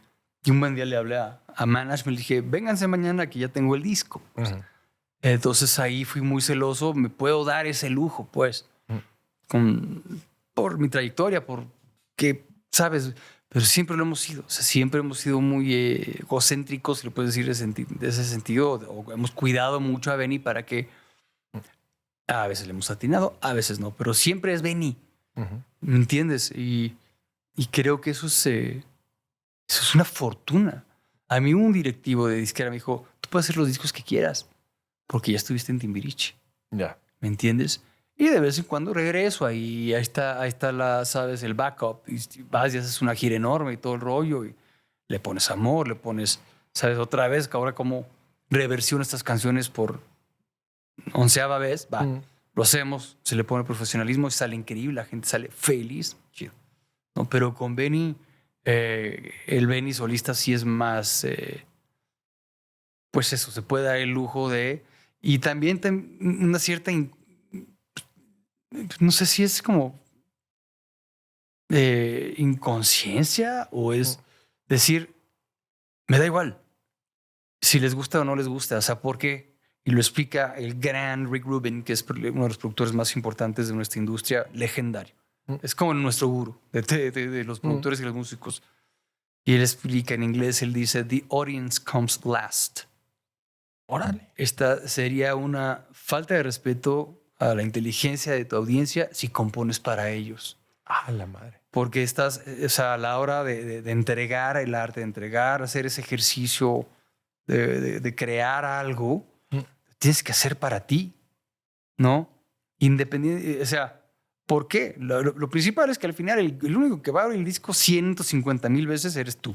un buen día le hablé a management, le dije, vénganse mañana que ya tengo el disco. Entonces ahí fui muy celoso, me puedo dar ese lujo, pues, por mi trayectoria, porque, ¿sabes? Pero siempre lo hemos sido, o sea, siempre hemos sido muy egocéntricos, si lo puedes decir de ese sentido, o hemos cuidado mucho a Benny para que a veces le hemos atinado, a veces no, pero siempre es Benny, ¿me entiendes? Y creo que eso es una fortuna. A mí un directivo de disquera me dijo, tú puedes hacer los discos que quieras, porque ya estuviste en Timbiriche. Ya. ¿Me entiendes? Y de vez en cuando regreso, ahí está ¿sabes? El backup. Y vas y haces una gira enorme y todo el rollo. Y le pones amor, le pones, ¿sabes? Otra vez, que ahora como reversión estas canciones por 11ª vez, lo hacemos, se le pone profesionalismo y sale increíble, la gente sale feliz. Chido. ¿No? Pero con Benny, el Benny solista sí es más, pues eso, se puede dar el lujo de... Y también una cierta... no sé si es como inconsciencia o es decir, me da igual si les gusta o no les gusta. O sea, ¿por qué? Y lo explica el gran Rick Rubin, que es uno de los productores más importantes de nuestra industria, legendario. Es como nuestro gurú de los productores y los músicos. Y él explica en inglés, él dice, the audience comes last. Órale. Esta sería una falta de respeto a la inteligencia de tu audiencia si compones para ellos. Ah, la madre. Porque estás, o sea, a la hora de entregar el arte, hacer ese ejercicio de crear algo, tienes que hacer para ti, ¿no? Independiente, o sea, ¿por qué? Lo principal es que al final el único que va a oír el disco 150,000 veces eres tú.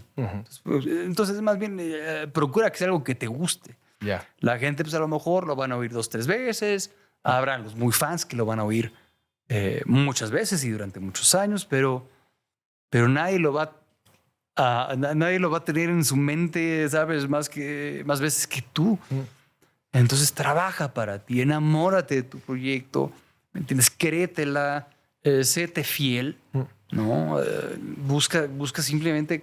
Entonces, más bien, procura que sea algo que te guste. Ya. La gente, pues a lo mejor lo van a oír 2, 3 veces. Habrá los muy fans que lo van a oír muchas veces y durante muchos años, pero nadie lo va a tener en su mente, ¿sabes? Más veces que tú. Entonces trabaja para ti, enamórate de tu proyecto, ¿me entiendes? Créetela, séte fiel, ¿no? Busca simplemente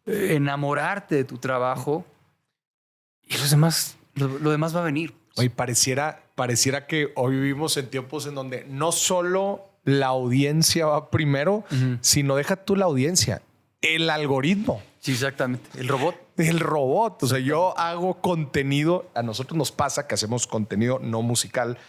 enamorarte de tu trabajo y lo demás va a venir. Oye, pareciera que hoy vivimos en tiempos en donde no solo la audiencia va primero, sino deja tú la audiencia, el algoritmo. Sí, exactamente. El robot. El robot. O sea, yo hago contenido. A nosotros nos pasa que hacemos contenido no musical,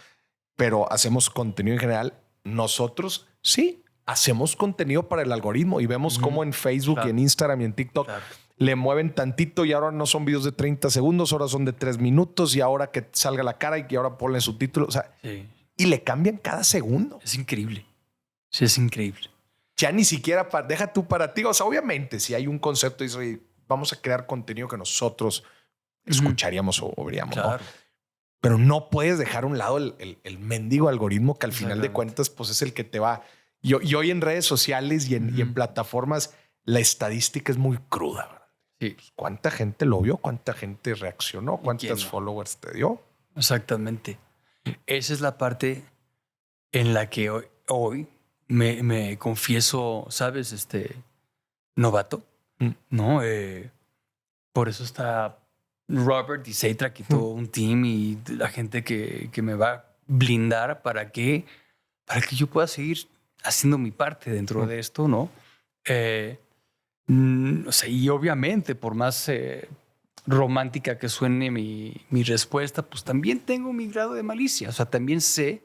pero hacemos contenido en general. Nosotros sí hacemos contenido para el algoritmo y vemos cómo en Facebook y en Instagram y en TikTok le mueven tantito y ahora no son videos de 30 segundos, ahora son de 3 minutos y ahora que salga la cara y que ahora ponle subtítulos. O sea, y le cambian cada segundo. Es increíble. Sí, es increíble. Ya ni siquiera deja tú para ti. O sea, obviamente, si hay un concepto y dice, vamos a crear contenido que nosotros escucharíamos o veríamos, ¿no? Pero no puedes dejar a un lado el mendigo algoritmo que al final de cuentas pues es el que te va. Y hoy en redes sociales y en plataformas la estadística es muy cruda, ¿verdad? Sí. ¿Cuánta gente lo vio? ¿Cuánta gente reaccionó? ¿Cuántos followers te dio? Exactamente. Esa es la parte en la que hoy me confieso, ¿sabes? Novato, ¿no? Por eso está Robert y Seitrak y todo un team y la gente que me va a blindar para que yo pueda seguir haciendo mi parte dentro de esto, ¿no? O sea, y obviamente, por más romántica que suene mi respuesta, pues también tengo mi grado de malicia. O sea, también sé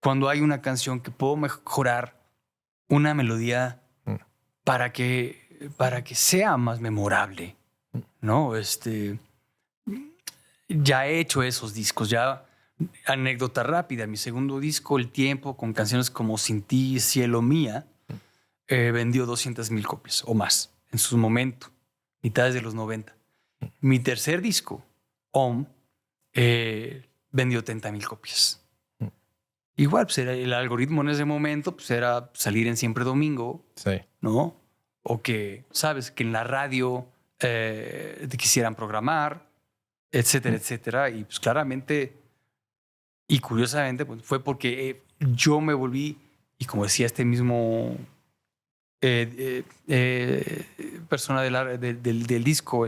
cuando hay una canción que puedo mejorar una melodía para que sea más memorable, ¿no? Ya he hecho esos discos, ya anécdota rápida, mi segundo disco, El Tiempo, con canciones como Sin Ti, Cielo Mía, vendió 200,000 copias o más en su momento, mitades de los 90. Mi tercer disco, Om, vendió 30,000 copias. Igual, pues era el algoritmo en ese momento, pues era salir en Siempre Domingo, Sí. ¿no? O que, sabes, que en la radio te quisieran programar, etcétera, etcétera. Y pues claramente y curiosamente pues, fue porque yo me volví, y como decía este mismo persona del disco,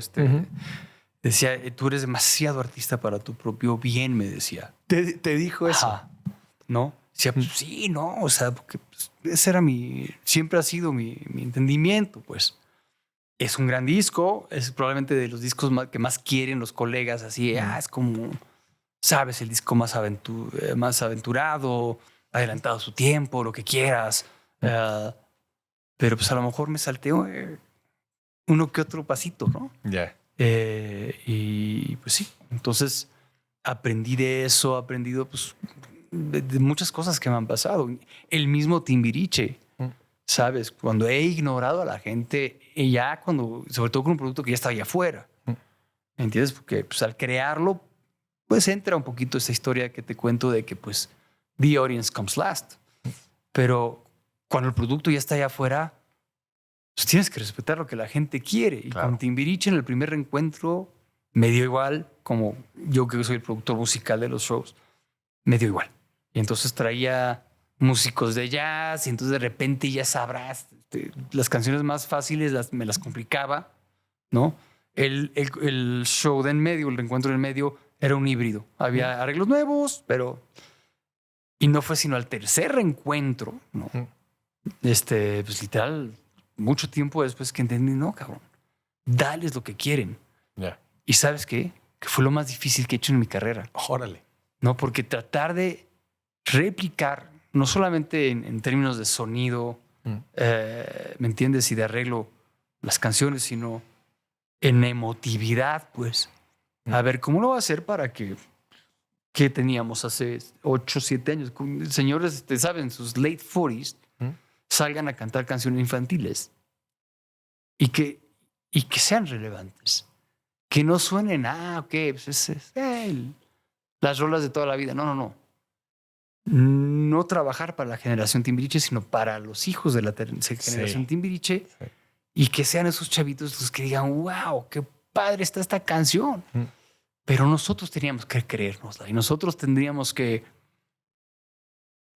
decía, tú eres demasiado artista para tu propio bien, me decía. ¿Te dijo eso? Ajá. ¿No? Decía, pues, sí, no, o sea, porque pues, ese era siempre ha sido mi entendimiento, pues. Es un gran disco, es probablemente de los discos que más quieren los colegas, así, es como, sabes, el disco más aventurado, adelantado a su tiempo, lo que quieras. Pero pues a lo mejor me salteo uno que otro pasito, ¿no? Ya. Y pues sí, entonces aprendí de eso, he aprendido pues de muchas cosas que me han pasado. El mismo Timbiriche, ¿sabes? Cuando he ignorado a la gente, sobre todo con un producto que ya estaba allá afuera, ¿entiendes? Porque pues, al crearlo, pues entra un poquito esta historia que te cuento de que pues the audience comes last. Pero cuando el producto ya está allá afuera, pues tienes que respetar lo que la gente quiere. Y claro. con Timbiriche en el primer reencuentro me dio igual, como yo que soy el productor musical de los shows, me dio igual. Y entonces traía músicos de jazz y entonces de repente ya sabrás, las canciones más fáciles me las complicaba, ¿no? El show de en medio, el reencuentro en medio era un híbrido. Había arreglos nuevos, pero... Y no fue sino al tercer reencuentro, ¿no? Pues literal, mucho tiempo después que entendí, no, cabrón, dales lo que quieren. Yeah. ¿Y sabes qué? Que fue lo más difícil que he hecho en mi carrera. Órale. No, porque tratar de replicar, no solamente en términos de sonido, ¿me entiendes? Y de arreglo las canciones, sino en emotividad, pues. A ver, ¿cómo lo va a hacer para que teníamos hace 8, 7 años? Señores, saben, sus late 40s, salgan a cantar canciones infantiles y que sean relevantes. Que no suenen, ok, pues las rolas de toda la vida. No. No trabajar para la generación Timbiriche, sino para los hijos de la generación Timbiriche, y que sean esos chavitos los que digan, wow, qué padre está esta canción. Pero nosotros teníamos que creérnosla y nosotros tendríamos que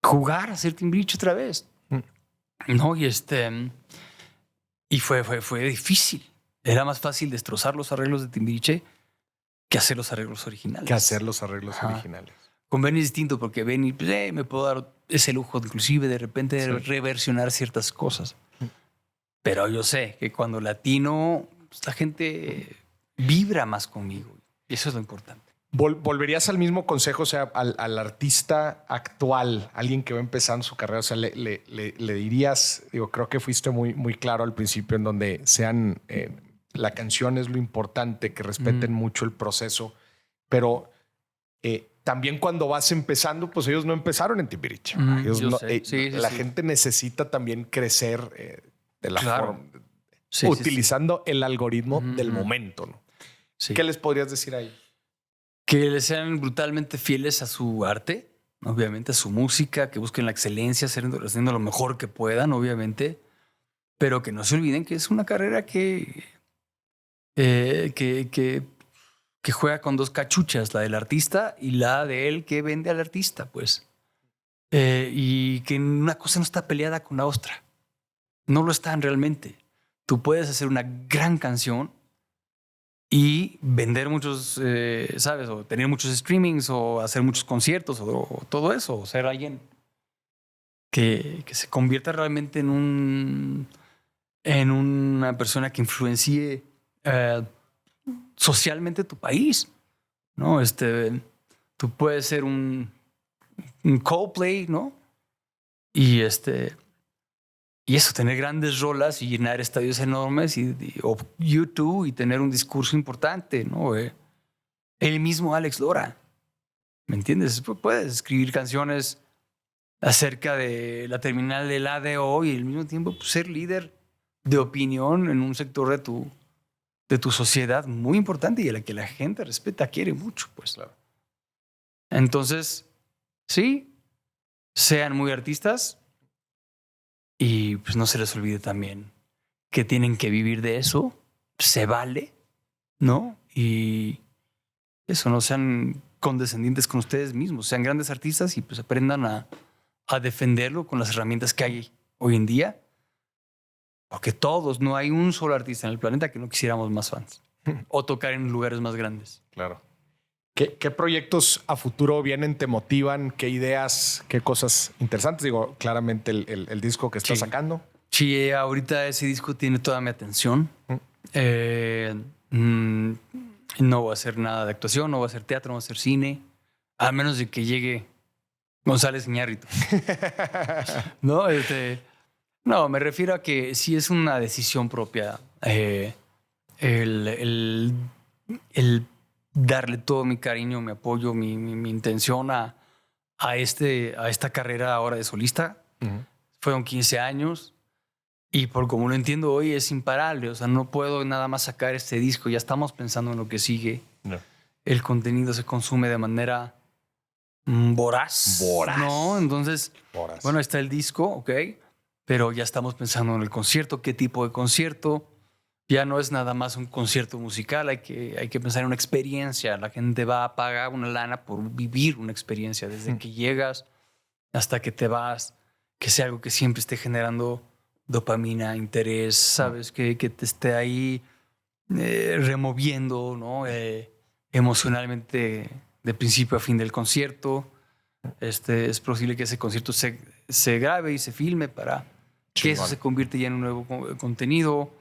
jugar a ser Timbiriche otra vez. No, y fue difícil. Era más fácil destrozar los arreglos de Timbiriche que hacer los arreglos originales. Originales. Con Benny es distinto porque Benny me puedo dar ese lujo inclusive de repente de reversionar ciertas cosas. Pero yo sé que cuando latino, pues, la gente vibra más conmigo. Y eso es lo importante. ¿Volverías al mismo consejo, o sea, al artista actual, alguien que va empezando su carrera? O sea, le dirías, digo, creo que fuiste muy, muy claro al principio en donde sean, la canción es lo importante, que respeten mucho el proceso, pero también cuando vas empezando, pues ellos no empezaron en Timbiriche. La gente necesita también crecer de la forma, utilizando el algoritmo del momento, ¿no? Sí. ¿Qué les podrías decir ahí? Que les sean brutalmente fieles a su arte, obviamente, a su música, que busquen la excelencia, haciendo lo mejor que puedan, obviamente, pero que no se olviden que es una carrera que juega con dos cachuchas, la del artista y la de él que vende al artista, pues. Y que una cosa no está peleada con la otra. No lo están realmente. Tú puedes hacer una gran canción y vender muchos, ¿sabes? O tener muchos streamings o hacer muchos conciertos o todo eso. O ser alguien que se convierta realmente en una persona que influencie socialmente tu país, ¿no? Tú puedes ser un un Coldplay, ¿no? Y y eso, tener grandes rolas y llenar estadios enormes o U2 y tener un discurso importante, ¿no? El mismo Alex Lora, ¿me entiendes? Puedes escribir canciones acerca de la terminal del ADO y al mismo tiempo pues, ser líder de opinión en un sector de tu sociedad muy importante y a la que la gente respeta, quiere mucho, pues. Claro. Entonces, sí, sean muy artistas y pues no se les olvide también que tienen que vivir de eso, se vale, ¿no? Y eso, no sean condescendientes con ustedes mismos, sean grandes artistas y pues aprendan a defenderlo con las herramientas que hay hoy en día, porque todos, no hay un solo artista en el planeta que no quisiéramos más fans o tocar en lugares más grandes. Claro. ¿Qué proyectos a futuro vienen, te motivan? ¿Qué ideas, qué cosas interesantes? Digo, claramente el disco que estás sacando. Sí, ahorita ese disco tiene toda mi atención. No voy a hacer nada de actuación, no voy a hacer teatro, no voy a hacer cine, a menos de que llegue González Iñárritu. No, no, me refiero a que sí es una decisión propia el darle todo mi cariño, mi apoyo, mi intención a esta carrera ahora de solista. Uh-huh. Fueron 15 años y por como lo entiendo hoy es imparable. O sea, no puedo nada más sacar este disco. Ya estamos pensando en lo que sigue. No. El contenido se consume de manera voraz. ¿No? Entonces, bueno, está el disco, ok, pero ya estamos pensando en el concierto, qué tipo de concierto. Ya no es nada más un concierto musical, hay que pensar en una experiencia. La gente va a pagar una lana por vivir una experiencia, desde que llegas hasta que te vas, que sea algo que siempre esté generando dopamina, interés, ¿sabes? Que te esté ahí removiendo, ¿no? Emocionalmente de principio a fin del concierto. Es posible que ese concierto se grabe y se filme para que eso se convierta ya en un nuevo contenido.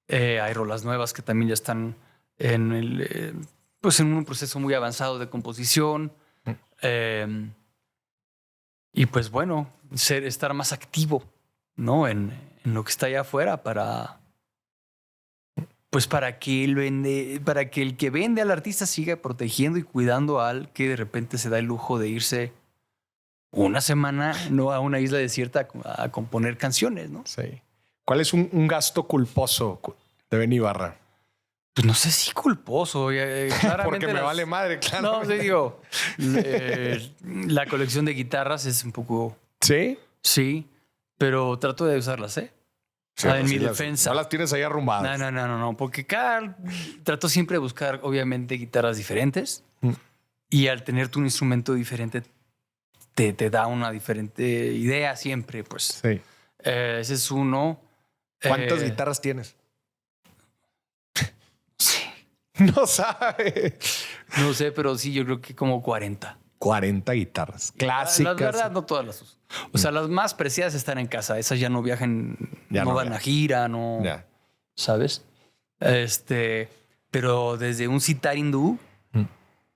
Hay rolas nuevas que también ya están en un proceso muy avanzado de composición. Y pues bueno, estar más activo, ¿no? En lo que está allá afuera para que el que vende al artista siga protegiendo y cuidando al que de repente se da el lujo de irse una semana, no, a una isla desierta a componer canciones, ¿no? Sí. ¿Cuál es un gasto culposo de Benny Ibarra? Pues no sé si culposo. Porque me vale madre, claro. No, digo, la colección de guitarras es un poco... ¿Sí? Sí, pero trato de usarlas, ¿eh? Sí, en mi defensa. No las tienes ahí arrumbadas. No, porque trato siempre de buscar, obviamente, guitarras diferentes. Y al tener tu instrumento diferente, te da una diferente idea siempre, pues. Sí. Ese es uno. ¿Cuántas guitarras tienes? Sí. No sabe. No sé, pero sí, yo creo que como 40. 40 guitarras clásicas. La verdad, no todas las uso. O sea, las más preciadas están en casa. Esas ya no viajan, no van a gira, no. Ya. ¿Sabes? Pero desde un sitar hindú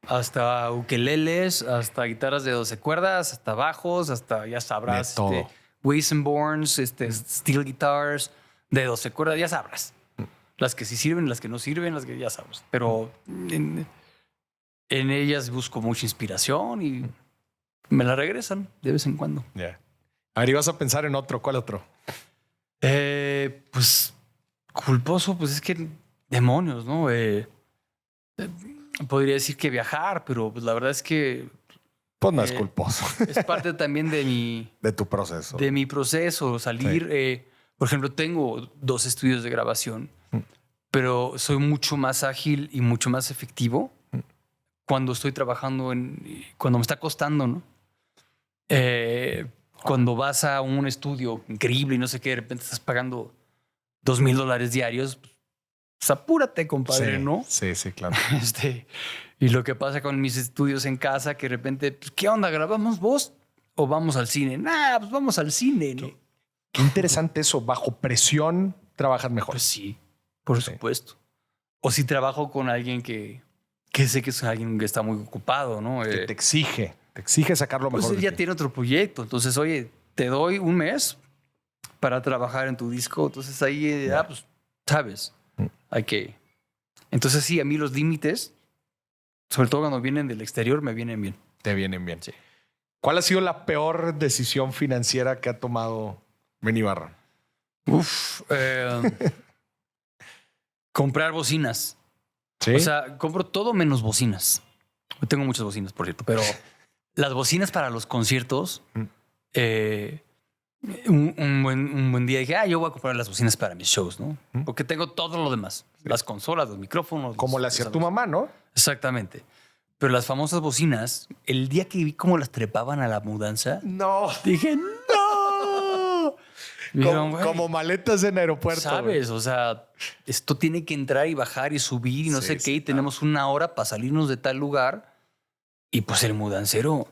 hasta ukeleles, hasta guitarras de 12 cuerdas, hasta bajos, hasta ya sabrás. Weissenborns, steel guitars de 12 cuerdas, ya sabrás. Las que sí sirven, las que no sirven, las que ya sabes. Pero en ellas busco mucha inspiración y me la regresan de vez en cuando. Yeah. A ver, ibas a pensar en otro. ¿Cuál otro? Pues culposo, pues es que demonios, ¿no? Podría decir que viajar, pero pues la verdad es que... Pues no es culposo. Es parte también de tu proceso. De mi proceso, salir... Sí. Por ejemplo, tengo 2 estudios de grabación, pero soy mucho más ágil y mucho más efectivo cuando estoy trabajando cuando me está costando, ¿no? Cuando vas a un estudio increíble y no sé qué, de repente estás pagando $2,000 diarios, pues apúrate, compadre, sí, ¿no? Sí, claro. Y lo que pasa con mis estudios en casa, que de repente, pues, ¿qué onda? ¿Grabamos vos o vamos al cine? Nah, pues vamos al cine, ¿no? Qué interesante eso. Bajo presión trabajas mejor. Pues sí, por supuesto. O si trabajo con alguien que sé que es alguien que está muy ocupado, ¿no? Que te exige. Te exige sacar lo mejor Pues él de ya ti. tiene otro proyecto. Entonces, oye, te doy un mes para trabajar en tu disco. Entonces ahí, pues, sabes, hay que... Entonces sí, a mí los límites, sobre todo cuando vienen del exterior, me vienen bien. Te vienen bien. Sí. ¿Cuál ha sido la peor decisión financiera que ha tomado Benny Ibarra? Comprar bocinas. ¿Sí? O sea, compro todo menos bocinas. Yo tengo muchas bocinas, por cierto, pero las bocinas para los conciertos, un buen día dije, yo voy a comprar las bocinas para mis shows, ¿no? Porque tengo todo lo demás. Las consolas, los micrófonos. Como le hacía tu mamá, ¿no? Exactamente. Pero las famosas bocinas, el día que vi cómo las trepaban a la mudanza, No. dije, ¡no! Me dijeron, güey, Como maletas en aeropuerto. ¿sabes? O sea, esto tiene que entrar y bajar y subir y no sé qué. Y tenemos una hora para salirnos de tal lugar. Y pues el mudancero,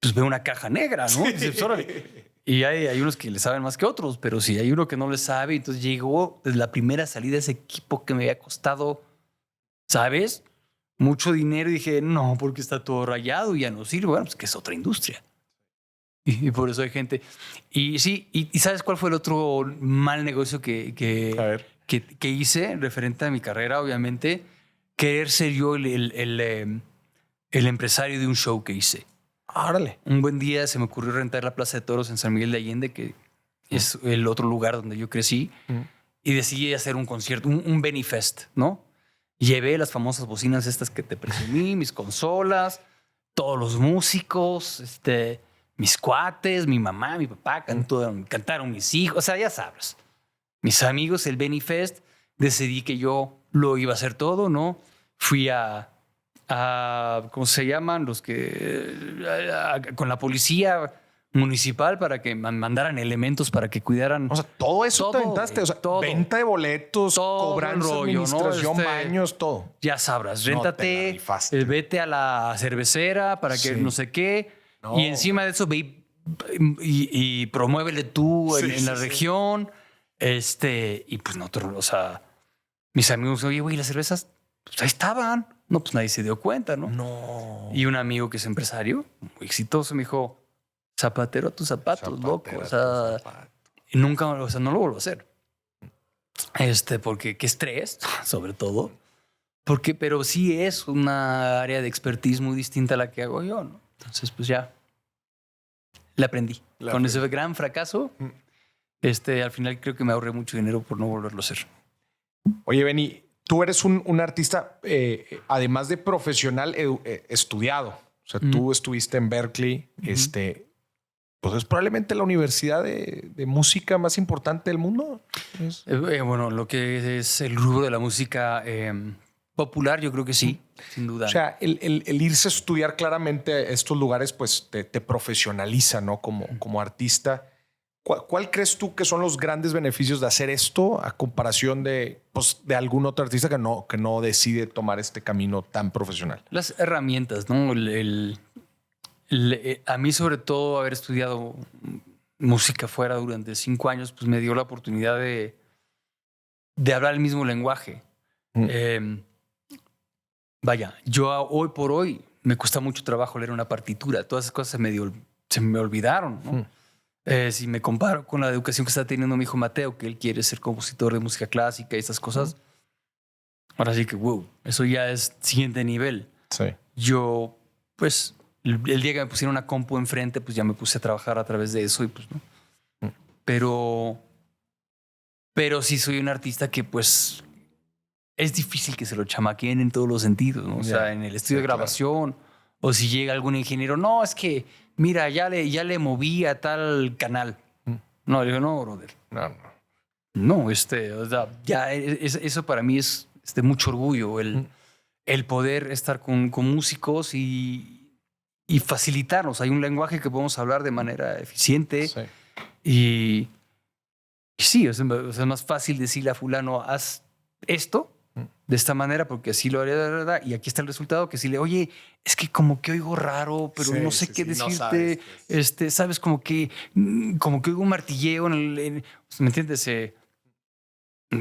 pues ve una caja negra, ¿no? Dice, pues, órale. Y hay unos que le saben más que otros, pero si hay uno que no le sabe, entonces llegó desde la primera salida ese equipo que me había costado, ¿sabes? Mucho dinero y dije, no, porque está todo rayado y ya no sirve. Bueno, pues que es otra industria. Y por eso hay gente. Y sí, y ¿sabes cuál fue el otro mal negocio que hice referente a mi carrera? Obviamente, querer ser yo el empresario de un show que hice. Árale. Un buen día se me ocurrió rentar la Plaza de Toros en San Miguel de Allende, que es el otro lugar donde yo crecí, y decidí hacer un concierto, un Benny Fest, ¿no? Llevé las famosas bocinas estas que te presumí, mis consolas, todos los músicos, mis cuates, mi mamá, mi papá, cantaron mis hijos, o sea, ya sabes. Mis amigos, el Benny Fest, decidí que yo lo iba a hacer todo, ¿no? Fui a ¿cómo se llaman? Los que... con la policía municipal para que mandaran elementos para que cuidaran. O sea, todo eso te Todo, aventaste. O sea, todo. Venta de boletos, Todo cobranza, el rollo, ¿no? administración, baños, todo. Ya sabrás, No, te la réntate, rifaste. vete a la cervecera para que Sí. no sé qué. No. Y encima de eso ve y promuévele tú en la región. Y pues no, o sea, mis amigos, oye, güey, las cervezas, pues ahí estaban. No, pues nadie se dio cuenta, ¿no? No. Y un amigo que es empresario, muy exitoso, me dijo, zapatero a tus zapatos, loco. O sea, nunca, o sea, no lo vuelvo a hacer. Porque qué estrés, sobre todo. Pero sí es una área de expertise muy distinta a la que hago yo, ¿no? Entonces, pues ya le aprendí. Con ese gran fracaso, al final creo que me ahorré mucho dinero por no volverlo a hacer. Oye, Benny, tú eres un artista, además de profesional, estudiado. O sea, tú estuviste en Berkeley, pues es probablemente la universidad de música más importante del mundo. Bueno, lo que es el rubro de la música popular, yo creo que sí, sin duda. O sea, el irse a estudiar claramente a estos lugares, pues te profesionaliza, ¿no? Como artista. ¿Cuál crees tú que son los grandes beneficios de hacer esto a comparación de algún otro artista que no decide tomar este camino tan profesional? Las herramientas, ¿no? A mí, sobre todo, haber estudiado música fuera durante 5 años, pues me dio la oportunidad de hablar el mismo lenguaje. Vaya, yo hoy por hoy me cuesta mucho trabajo leer una partitura. Todas esas cosas se me olvidaron, ¿no? Si me comparo con la educación que está teniendo mi hijo Mateo, que él quiere ser compositor de música clásica y estas cosas, ahora sí que, wow, eso ya es siguiente nivel. Sí. Yo, pues, el día que me pusieron una compu enfrente, pues ya me puse a trabajar a través de eso y pues, ¿no? Pero sí soy un artista que, pues, es difícil que se lo chamaqueen en todos los sentidos, ¿no? O sea, en el estudio de grabación, o si llega algún ingeniero, no, es que, mira, ya le moví a tal canal. No, le digo, no, brother. No, o sea, ya eso para mí es mucho orgullo, el poder estar con músicos y facilitarnos. Hay un lenguaje que podemos hablar de manera eficiente. Sí. Y sí, es más fácil decirle a fulano, haz esto de esta manera porque así lo haría, y aquí está el resultado, que si le, oye, es que como que oigo raro, pero no sé qué decirte, no sabes, como que oigo un martilleo ¿me entiendes?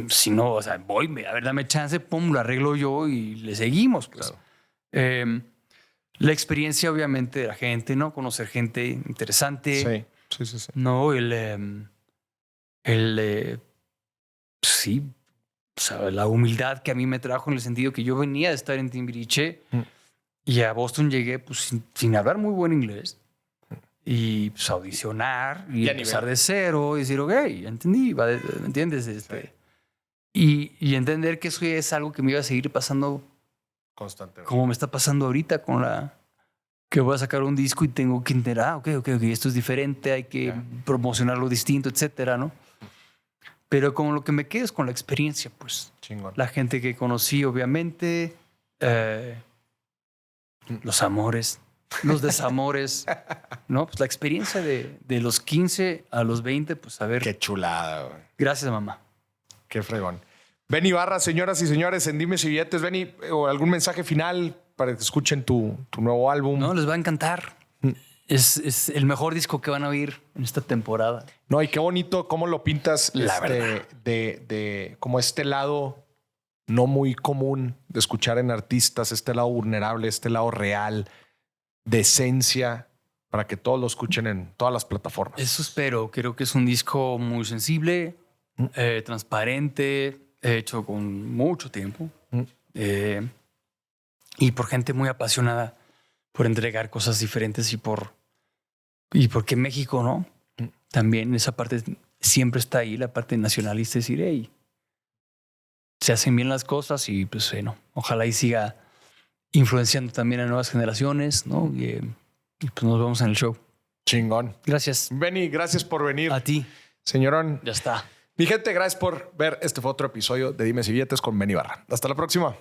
Si no, o sea, a ver, dame chance, pum, lo arreglo yo y le seguimos, pues. Claro. La experiencia, obviamente, de la gente, ¿no? Conocer gente interesante. Sí. No, sí, o sea, la humildad que a mí me trajo en el sentido que yo venía de estar en Timbiriche y a Boston llegué pues sin hablar muy buen inglés y pues audicionar y empezar de cero y decir, ok, ya entendí, ¿me entiendes? Y entender que eso es algo que me iba a seguir pasando Constantemente. como me está pasando ahorita con que voy a sacar un disco y tengo que entender, ok, esto es diferente, hay que promocionarlo distinto, etcétera, ¿no? Pero como lo que me quedo es con la experiencia, pues. Chingón. La gente que conocí, obviamente, los amores, los desamores, ¿no? Pues la experiencia de los 15 a los 20, pues a ver. Qué chulada, güey. Gracias, mamá. Qué fregón. Benny Ibarra, señoras y señores, en Dimes y Billetes. Benny, o algún mensaje final para que escuchen tu nuevo álbum. No, les va a encantar. Es el mejor disco que van a oír en esta temporada. No, y qué bonito cómo lo pintas La verdad. de como este lado no muy común de escuchar en artistas, este lado vulnerable, este lado real, de esencia, para que todos lo escuchen en todas las plataformas. Eso espero. Creo que es un disco muy sensible, transparente, hecho con mucho tiempo y por gente muy apasionada por entregar cosas diferentes y porque México, ¿no? También esa parte siempre está ahí, la parte nacionalista, es decir, hey, se hacen bien las cosas y pues bueno, ojalá y siga influenciando también a nuevas generaciones, ¿no? Y pues nos vemos en el show. Chingón. Gracias. Benny, gracias por venir. A ti. Señorón. Ya está. Mi gente, gracias por ver. Este fue otro episodio de Dimes y Billetes con Benny Ibarra. Hasta la próxima.